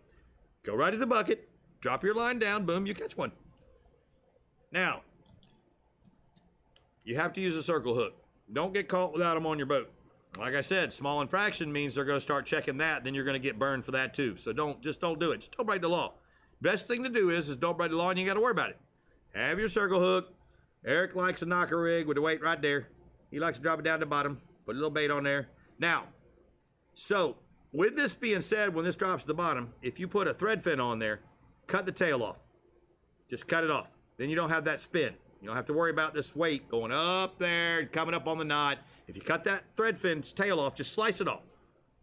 S4: go right to the bucket, drop your line down, boom, you catch one. Now, you have to use a circle hook. Don't get caught without them on your boat. Like I said, small infraction means they're going to start checking that, then you're going to get burned for that too. So don't do it. Just don't break the law. Best thing to do is don't break the law and you got to worry about it. Have your circle hook. Eric likes a knocker rig with the weight right there. He likes to drop it down to the bottom, put a little bait on there. Now, so with this being said, when this drops to the bottom, if you put a thread fin on there, cut the tail off. Just cut it off. Then you don't have that spin. You don't have to worry about this weight going up there and coming up on the knot. If you cut that thread fin's tail off, just slice it off.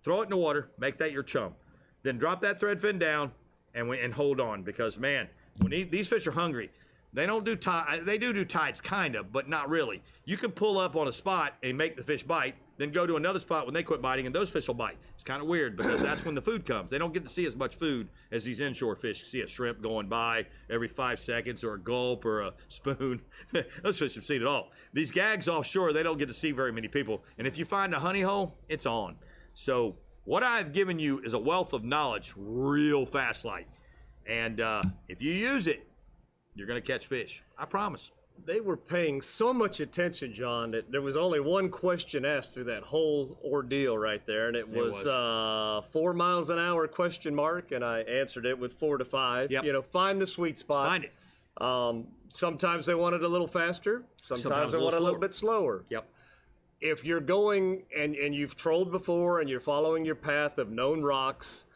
S4: Throw it in the water, make that your chum. Then drop that thread fin down and hold on because, man, when these fish are hungry, they don't do they do tides kind of, but not really. You can pull up on a spot and make the fish bite, then go to another spot when they quit biting and those fish will bite. It's kind of weird because that's when the food comes. They don't get to see as much food as these inshore fish. You see a shrimp going by every 5 seconds or a gulp or a spoon. Those fish have seen it all. These gags offshore, they don't get to see very many people. And if you find a honey hole, it's on. So what I've given you is a wealth of knowledge, real fast light. And if you use it, you're going to catch fish. I promise.
S3: They were paying so much attention, John, that there was only one question asked through that whole ordeal right there, and it was 4 miles an hour question mark, and I answered it with 4 to 5.
S4: Yep.
S3: Find the sweet spot.
S4: Find it.
S3: Sometimes they want it a little faster. Sometimes they want it a little bit slower.
S4: Yep.
S3: If you're going and you've trolled before and you're following your path of known rocks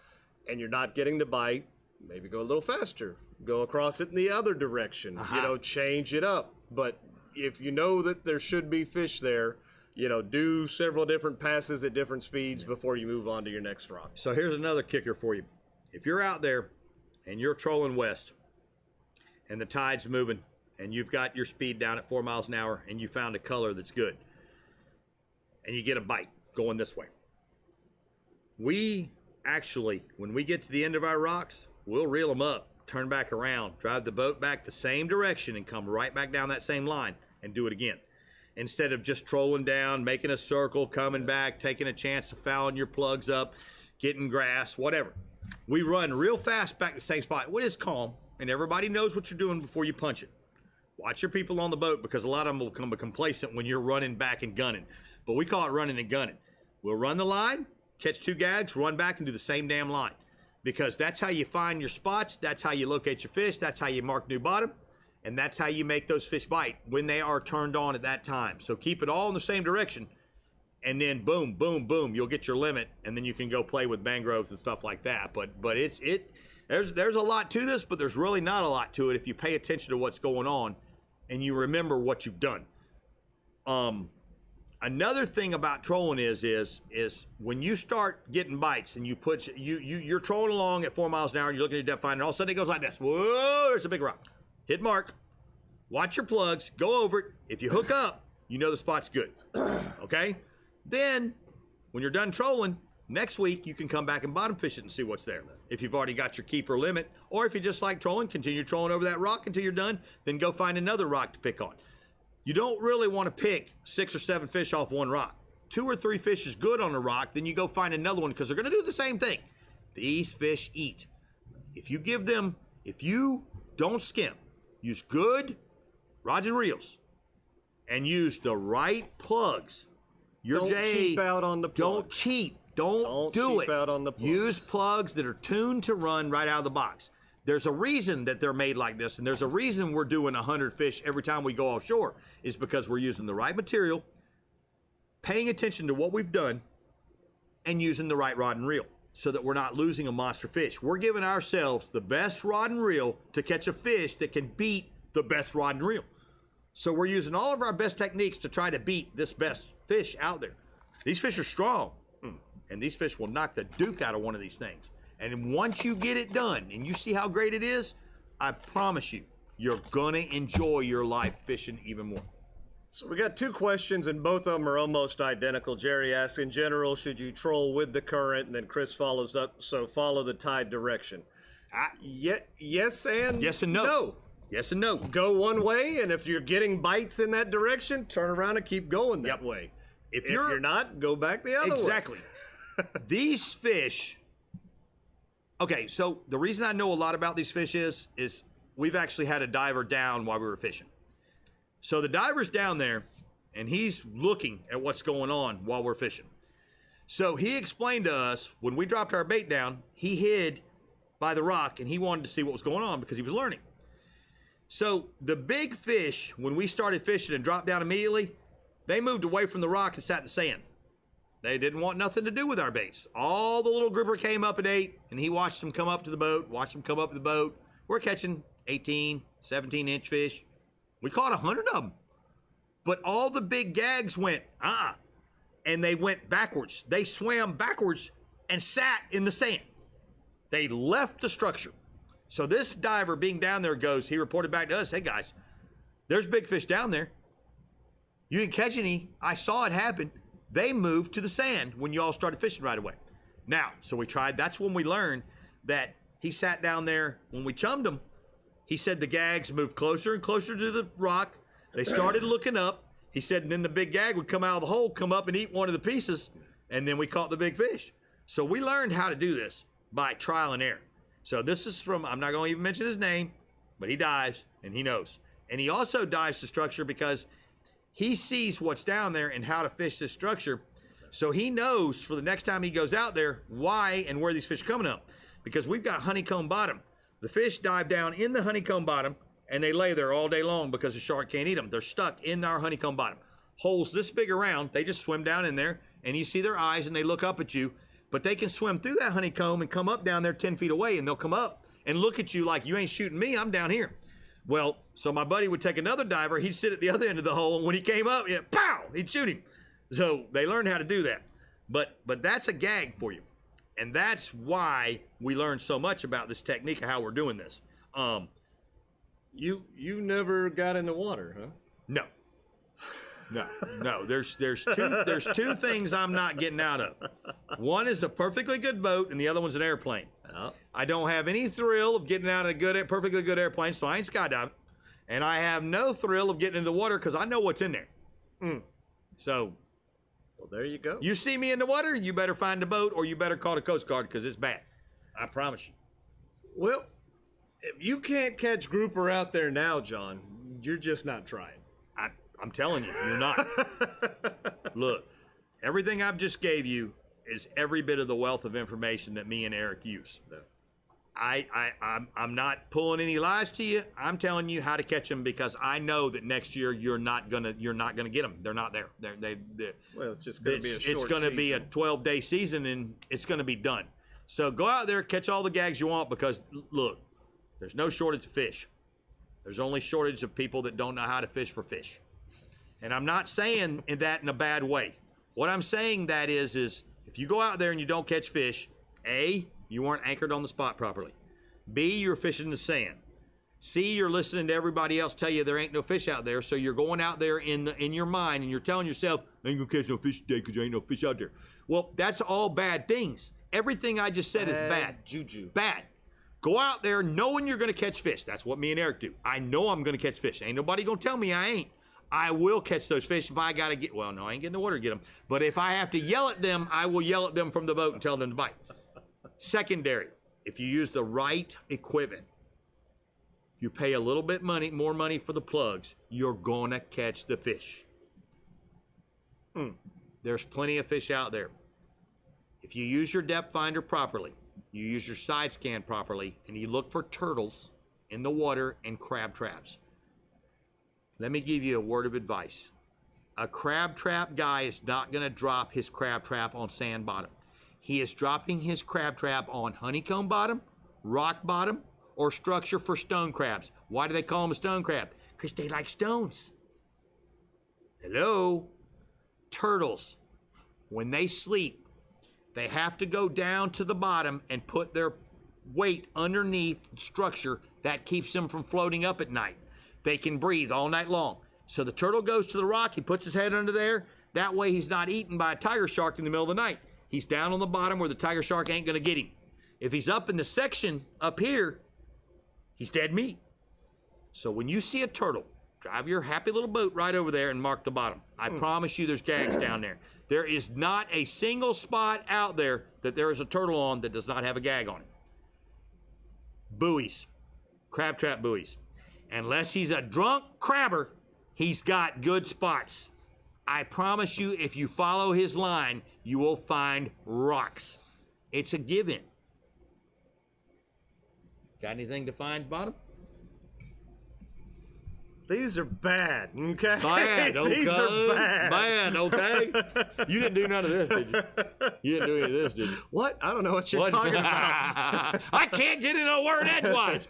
S3: and you're not getting the bite, maybe go a little faster. Go across it in the other direction. Change it up. But if you know that there should be fish there, do several different passes at different speeds before you move on to your next rock.
S4: So here's another kicker for you. If you're out there and you're trolling west and the tide's moving and you've got your speed down at 4 miles an hour and you found a color that's good and you get a bite going this way, we actually, when we get to the end of our rocks, we'll reel them up, turn back around, drive the boat back the same direction and come right back down that same line and do it again. Instead of just trolling down, making a circle, coming back, taking a chance of fouling your plugs up, getting grass, whatever. We run real fast back to the same spot. When it's calm and everybody knows what you're doing before you punch it. Watch your people on the boat because a lot of them will become complacent when you're running back and gunning. But we call it running and gunning. We'll run the line, catch 2 gags, run back and do the same damn line. Because that's how you find your spots, that's how you locate your fish, that's how you mark new bottom, and that's how you make those fish bite when they are turned on at that time. So keep it all in the same direction, and then boom, boom, boom, you'll get your limit, and then you can go play with mangroves and stuff like that. But there's a lot to this, but there's really not a lot to it if you pay attention to what's going on and you remember what you've done. Another thing about trolling is when you start getting bites and you're trolling along at 4 miles an hour and you're looking at your depth finder and all of a sudden it goes like this. Whoa, there's a big rock. Hit mark. Watch your plugs. Go over it. If you hook up, you know the spot's good. Okay? Then, when you're done trolling, Next week, you can come back and bottom fish it and see what's there. If you've already got your keeper limit, or if you just like trolling, continue trolling over that rock until you're done, then go find another rock to pick on. You don't really want to pick 6 or 7 fish off one rock. 2 or 3 fish is good on a rock, then you go find another one because they're going to do the same thing. These fish eat. If you don't skimp, use good rods and reels, and use the right plugs.
S3: Don't cheap out on the plugs.
S4: Don't cheat. Don't do
S3: cheap
S4: it.
S3: out on the plugs.
S4: Use plugs that are tuned to run right out of the box. There's a reason that they're made like this, and there's a reason we're doing 100 fish every time we go offshore, is because we're using the right material, paying attention to what we've done, and using the right rod and reel so that we're not losing a monster fish. We're giving ourselves the best rod and reel to catch a fish that can beat the best rod and reel. So we're using all of our best techniques to try to beat this best fish out there. These fish are strong, and these fish will knock the duke out of one of these things. And once you get it done and you see how great it is, I promise you, you're gonna enjoy your life fishing even more.
S3: So we got 2 questions, and both of them are almost identical. Jerry asks, in general, should you troll with the current? And then Chris follows up, so follow the tide direction. Yes and
S4: no. Yes and no.
S3: Go one way, and if you're getting bites in that direction, turn around and keep going that way. If you're not, go back the other way.
S4: Exactly. These fish, okay, so the reason I know a lot about these fish is we've actually had a diver down while we were fishing. So the diver's down there, and he's looking at what's going on while we're fishing. So he explained to us, when we dropped our bait down, he hid by the rock, and he wanted to see what was going on because he was learning. So the big fish, when we started fishing and dropped down immediately, they moved away from the rock and sat in the sand. They didn't want nothing to do with our baits. All the little grouper came up and ate, and he watched them come up to the boat, We're catching 18, 17-inch fish. We caught 100 of them. But all the big gags went, and they went backwards. They swam backwards and sat in the sand. They left the structure. So this diver being down there he reported back to us, hey guys, there's big fish down there. You didn't catch any. I saw it happen. They moved to the sand when you all started fishing right away. Now, so we tried. That's when we learned that he sat down there. When we chummed him, he said the gags moved closer and closer to the rock. They started looking up. He said, and then the big gag would come out of the hole, come up and eat one of the pieces, and then we caught the big fish. So we learned how to do this by trial and error. So this is from, I'm not going to even mention his name, but he dives and he knows. And he also dives the structure because he sees what's down there and how to fish this structure. So he knows for the next time he goes out there why and where these fish are coming up. Because we've got honeycomb bottom. The fish dive down in the honeycomb bottom and they lay there all day long because the shark can't eat them. They're stuck in our honeycomb bottom. Holes this big around, they just swim down in there and you see their eyes and they look up at you. But they can swim through that honeycomb and come up down there 10 feet away, and they'll come up and look at you like, you ain't shooting me, I'm down here. Well, so my buddy would take another diver, he'd sit at the other end of the hole, and when he came up, pow, he'd shoot him. So they learned how to do that. But that's a gag for you. And that's why we learned so much about this technique of how we're doing this.
S3: You never got in the water, huh?
S4: No. No. There's two things I'm not getting out of. One is a perfectly good boat, and the other one's an airplane. Oh. I don't have any thrill of getting out of a perfectly good airplane, so I ain't skydiving. And I have no thrill of getting in the water because I know what's in there. So,
S3: well, there you go.
S4: You see me in the water, you better find a boat or you better call the Coast Guard because it's bad. I promise you.
S3: Well, if you can't catch grouper out there now, John, you're just not trying.
S4: I'm telling you, you're not. Look, everything I've just gave you is every bit of the wealth of information that me and Eric use. No. I'm not pulling any lies to you. I'm telling you how to catch them because I know that next year you're not gonna get them. They're not there.
S3: Well, it's just gonna be a short
S4: It's gonna
S3: season.
S4: be a 12-day season and it's gonna be done. So go out there, catch all the gags you want because look, there's no shortage of fish. There's only shortage of people that don't know how to fish for fish. And I'm not saying that in a bad way. What I'm saying that is if you go out there and you don't catch fish, A, you weren't anchored on the spot properly. B, you're fishing in the sand. See, you're listening to everybody else tell you there ain't no fish out there, so you're going out there in your mind and you're telling yourself, I ain't gonna catch no fish today because there ain't no fish out there. Well, that's all bad things. Everything I just said is bad.
S3: Juju.
S4: Bad. Go out there knowing you're gonna catch fish. That's what me and Eric do. I know I'm gonna catch fish. Ain't nobody gonna tell me I ain't. I will catch those fish if I gotta get, well, no, I ain't getting the water to get them. But if I have to yell at them, I will yell at them from the boat and tell them to bite. Secondary, if you use the right equipment, you pay a little bit more money for the plugs, you're gonna catch the fish. There's plenty of fish out there. If you use your depth finder properly, you use your side scan properly, and you look for turtles in the water and crab traps. Let me give you a word of advice. A crab trap guy is not gonna drop his crab trap on sand bottom. He is dropping his crab trap on honeycomb bottom, rock bottom, or structure for stone crabs. Why do they call them a stone crab? Because they like stones. Hello? Turtles, when they sleep, they have to go down to the bottom and put their weight underneath structure that keeps them from floating up at night. They can breathe all night long. So the turtle goes to the rock, he puts his head under there. That way he's not eaten by a tiger shark in the middle of the night. He's down on the bottom where the tiger shark ain't gonna get him. If he's up in the section up here, he's dead meat. So when you see a turtle, drive your happy little boat right over there and mark the bottom. I promise you there's G.A.G.S down there. There is not a single spot out there that there is a turtle on that does not have a gag on it. Buoys, crab trap buoys. Unless he's a drunk crabber, he's got good spots. I promise you, if you follow his line, you will find rocks. It's a given. Got anything to find, bottom?
S3: These are bad, okay?
S4: Bad, okay.
S3: These are bad.
S4: Bad, okay. You didn't do none of this, did you? You didn't do any of this, did you?
S3: What? I don't know what you're talking about.
S4: I can't get in a word edgewise.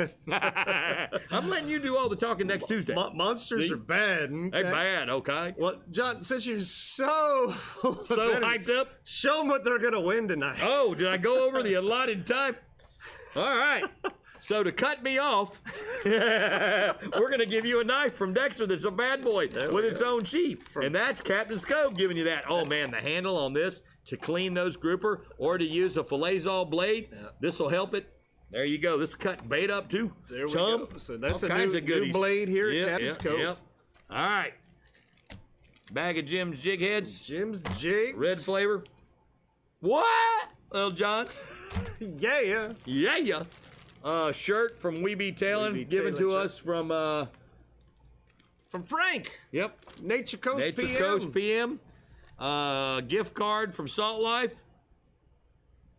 S4: I'm letting you do all the talking next Tuesday.
S3: Monsters
S4: See?
S3: are bad. Okay?
S4: They're bad, okay?
S3: Well, John, since you're so
S4: hyped up?
S3: show them what they're going to win tonight.
S4: Oh, did I go over the allotted time? All right. So to cut me off, we're going to give you a knife from Dexter that's a bad boy with its own sheath. And that's Captain's Cove giving you that. Oh, man, the handle on this to clean those grouper or to use a Filletzall blade, this will help it. There you go. This will cut bait up, too.
S3: There we
S4: Chum.
S3: go. So that's
S4: All
S3: a
S4: kinds
S3: new,
S4: of goodies.
S3: new blade here at Captain's Cove.
S4: Yep. All right. Bag of Jim's Jig Heads.
S3: Jim's Jigs.
S4: Red flavor. What? Little John.
S3: Yeah.
S4: Yeah. Shirt from Tailin, given to us from
S3: Frank.
S4: Yep,
S3: Nature Coast
S4: Nature
S3: PM.
S4: Coast PM. Gift card from Salt Life.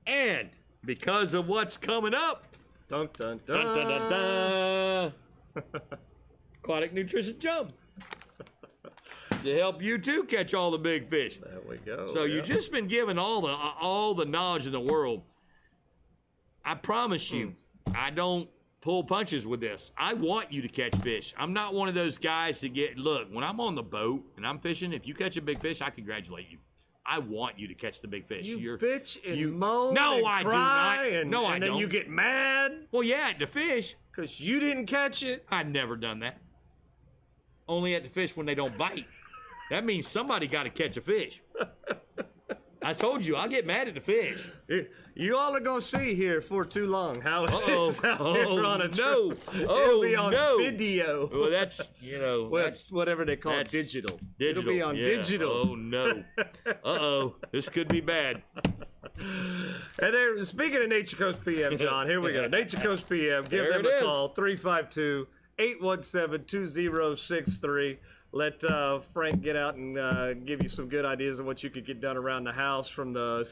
S4: And because of what's coming up,
S3: Dun, dun, dun.
S4: dun, dun, dun, dun, Aquatic Nutrition Jump. To help you too catch all the big fish.
S3: There we go.
S4: So you've just been given all the knowledge in the world. I promise you, I don't pull punches with this. I want you to catch fish. I'm not one of those guys that look, when I'm on the boat and I'm fishing, if you catch a big fish, I congratulate you. I want you to catch the big fish.
S3: You bitch and moan
S4: No,
S3: and
S4: I do
S3: cry
S4: not.
S3: and,
S4: No, I
S3: and then
S4: don't.
S3: you get mad
S4: Well, yeah, at the fish.
S3: because you didn't catch it.
S4: I've never done that. Only at the fish when they don't bite. That means somebody got to catch a fish. I told you, I'll get mad at the fish.
S3: You all are going to see here for too long how it is out here on a trip.
S4: No.
S3: It'll be on
S4: no.
S3: video.
S4: Well, that's,
S3: Well,
S4: that's
S3: whatever they call it,
S4: that's
S3: digital.
S4: digital.
S3: It'll be on
S4: Yeah.
S3: digital.
S4: Oh, no. Uh-oh. This could be bad.
S3: And there, speaking of Nature Coast PM, John, here we go. Nature Coast PM, give
S4: There
S3: them
S4: it
S3: a
S4: is.
S3: call, 352-817-2063. Let Frank get out and give you some good ideas of what you could get done around the house from the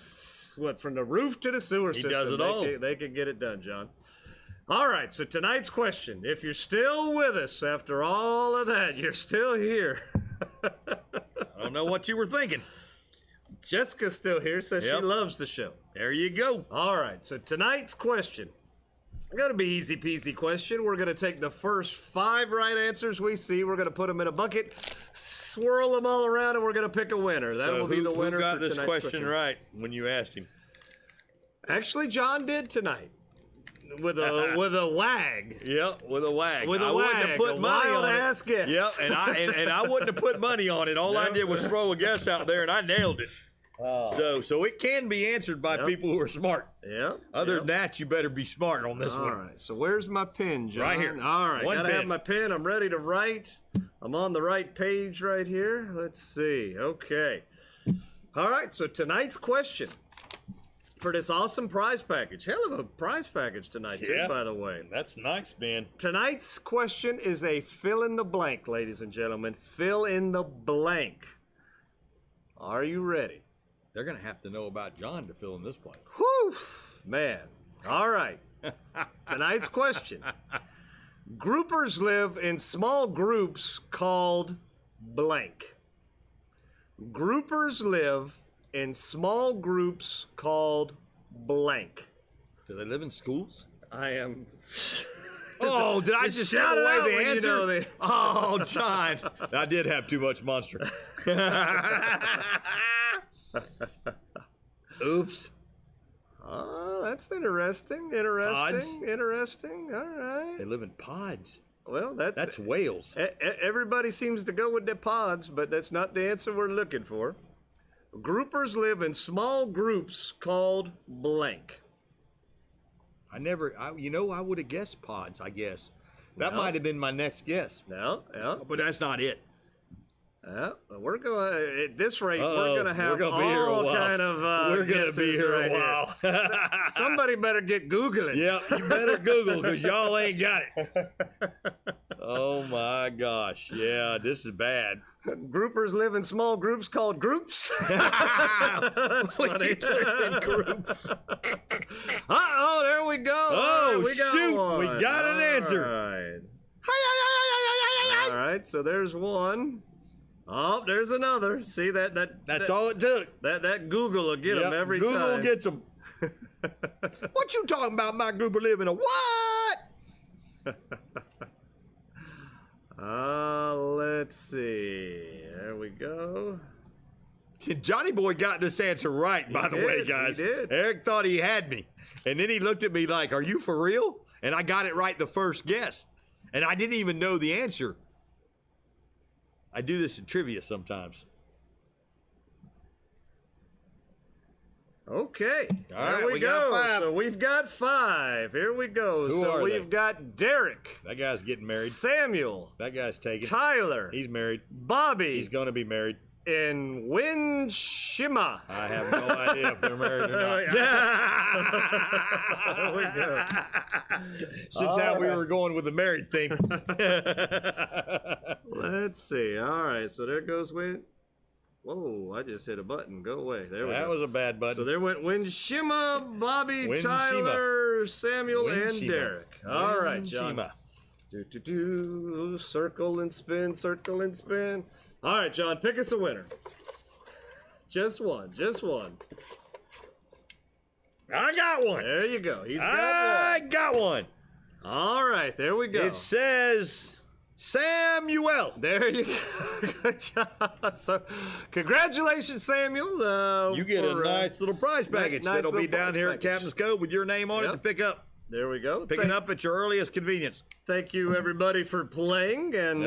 S3: roof to the sewer system.
S4: does it all.
S3: They can get it done, John. All right, so tonight's question, if you're still with us after all of that, you're still here.
S4: I don't know what you were thinking.
S3: Jessica's still here, says
S4: Yep.
S3: she loves the show.
S4: There you go.
S3: All right, so tonight's question, going to be easy peasy question. We're going to take the first 5 right answers we see. We're going to put them in a bucket, swirl them all around, and we're going to pick a winner. That will be the winner
S4: who got
S3: for
S4: this
S3: tonight's
S4: question right when you asked him?
S3: Actually, John did tonight. with a wag.
S4: Yep, with a wag.
S3: With a
S4: I wouldn't have
S3: wag,
S4: put
S3: a
S4: money on
S3: wild-ass
S4: it.
S3: guess.
S4: Yep, and I wouldn't have put money on it. All I did was throw a guess out there, and I nailed it. So it can be answered by people who are smart.
S3: Yep.
S4: Other than that, you better be smart on this
S3: All
S4: one.
S3: right. So where's my pen, John?
S4: Right here.
S3: All right.
S4: One
S3: Gotta
S4: pen.
S3: have my pen. I'm ready to write. I'm on the right page right here. Let's see. Okay. All right. So tonight's question for this awesome prize package. Hell of a prize package tonight, too, by the way.
S4: That's nice, man.
S3: Tonight's question is a fill in the blank, ladies and gentlemen. Fill in the blank. Are you ready?
S4: They're going to have to know about John to fill in this blank.
S3: Whew, man. All right. Tonight's question. Groupers live in small groups called blank. Groupers live in small groups called blank.
S4: Do they live in schools?
S3: I am...
S4: Oh, did I just
S3: shout
S4: give
S3: it
S4: away
S3: out
S4: the
S3: when you
S4: answer?
S3: know the-
S4: Oh, John. I did have too much monster. Oops.
S3: Oh, that's interesting. Interesting. All right.
S4: They live in pods.
S3: Well,
S4: That's whales.
S3: Everybody seems to go with their pods, but that's not the answer we're looking for. Groupers live in small groups called blank.
S4: I would have guessed pods, I guess. That
S3: No.
S4: might have been my next guess.
S3: No, yeah.
S4: But that's not it.
S3: We're going at this rate.
S4: Uh-oh,
S3: We're going to have
S4: we're gonna be here a
S3: all
S4: while.
S3: kind of.
S4: We're going to be
S3: guesses
S4: here
S3: right
S4: a while.
S3: Somebody better get Googling.
S4: Yep, you better Google because y'all ain't got it. Oh my gosh. Yeah, this is bad.
S3: Groupers live in small groups called groups. That's funny. Groups. Uh-oh, there we go.
S4: Oh,
S3: we got
S4: shoot,
S3: one.
S4: we got an answer.
S3: All right, so there's one. Oh, there's another. See
S4: That's all it took.
S3: That Google will get them every
S4: Google
S3: time.
S4: gets them. What you talking about? My group are living a what?
S3: Let's see. There we go.
S4: Johnny Boy got this answer right, by the way, guys.
S3: He did.
S4: Eric thought he had me. And then he looked at me like, are you for real? And I got it right the first guess. And I didn't even know the answer. I do this in trivia sometimes.
S3: Okay.
S4: All right,
S3: there we
S4: we
S3: go.
S4: got 5.
S3: So we've got 5. Here we go.
S4: Who
S3: so
S4: are
S3: we've
S4: they?
S3: got Derek,
S4: That guy's getting married.
S3: Samuel,
S4: That guy's taken.
S3: Tyler,
S4: He's married.
S3: Bobby,
S4: He's going to be married.
S3: and Winshima.
S4: I have no idea if they're married or not.
S3: There we go.
S4: Since how we were going with the married thing.
S3: Let's see. All right. So there goes Win. Whoa, I just hit a button. Go away. There we
S4: That
S3: go.
S4: was a bad button.
S3: So there went Winshima, Bobby,
S4: Winshima.
S3: Tyler, Samuel, and
S4: Winshima.
S3: Derek. All right, John.
S4: Winshima.
S3: Circle and spin, circle and spin. All right, John, pick us a winner. Just one.
S4: I got one.
S3: There you go. He's got
S4: I
S3: one.
S4: got one.
S3: All right, there we go.
S4: It says Samuel.
S3: There you go. Good job. So, congratulations, Samuel.
S4: You get a
S3: for,
S4: nice little prize package
S3: nice
S4: that'll be
S3: little
S4: down
S3: prize
S4: here
S3: package.
S4: at Captain's Cove with your name on it
S3: Yep.
S4: to pick up.
S3: There we go.
S4: Picking up at your earliest convenience.
S3: Thank you, everybody, for playing. And,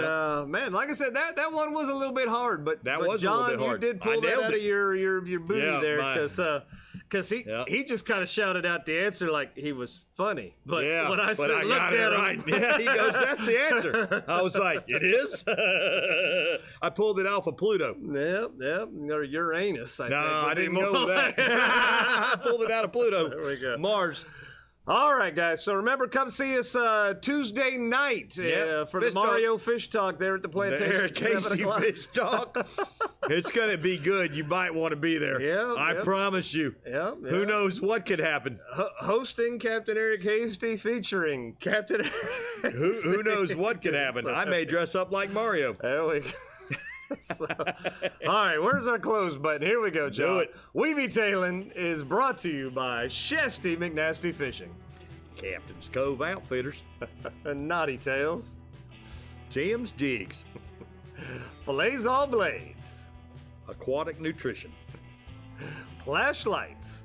S3: man, like I said, that one was a little bit hard. But
S4: That
S3: but
S4: was a
S3: John,
S4: little bit hard.
S3: you did
S4: I
S3: pull that
S4: nailed
S3: out
S4: it.
S3: of your booty
S4: Yeah,
S3: there.
S4: mine.
S3: Because he just kind of shouted out the answer like he was funny. But
S4: Yeah,
S3: when I
S4: but
S3: said,
S4: I
S3: looked
S4: got it
S3: at him.
S4: right. Yeah, he goes, that's the answer. I was like, it is? I pulled it off of Pluto.
S3: Yep, or Uranus, I think.
S4: No, I
S3: would be
S4: didn't
S3: more
S4: go with that. I pulled it out of Pluto.
S3: There we go.
S4: Mars.
S3: All right, guys. So remember, come see us Tuesday night
S4: Yep,
S3: for
S4: Fish
S3: the Mario Fish Talk there at the Plantation.
S4: There's
S3: at 7
S4: Casey
S3: o'clock.
S4: Fish Talk. It's going to be good. You might want to be there.
S3: Yep,
S4: I
S3: yep.
S4: promise you.
S3: Yep,
S4: Who
S3: yep.
S4: knows what could happen?
S3: Hosting Captain Eric Hasty, featuring Captain Eric.
S4: Who knows what could happen? I may dress up like Mario.
S3: There we go. So, all right, where's our close button? Here we go, John.
S4: Do it.
S3: We Be Tailin' is brought to you by Shesty McNasty Fishing
S4: Captain's Cove Outfitters.
S3: and Knotty Tails,
S4: Jim's Jigs.
S3: Filletzall Blades,
S4: Aquatic Nutrition.
S3: Plash Lights,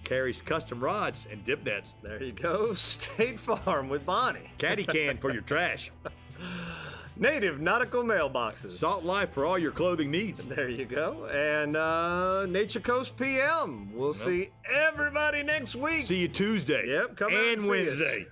S4: Karrie's custom rods and dip nets.
S3: There you go. State Farm with Bonnie.
S4: Caddycan for your trash.
S3: Native Nautical Mailboxes.
S4: Salt Life for all your clothing needs.
S3: There you go. And Nature Coast PM. We'll see everybody next week.
S4: See you Tuesday.
S3: Yep, come out and
S4: and
S3: see us.
S4: Wednesday.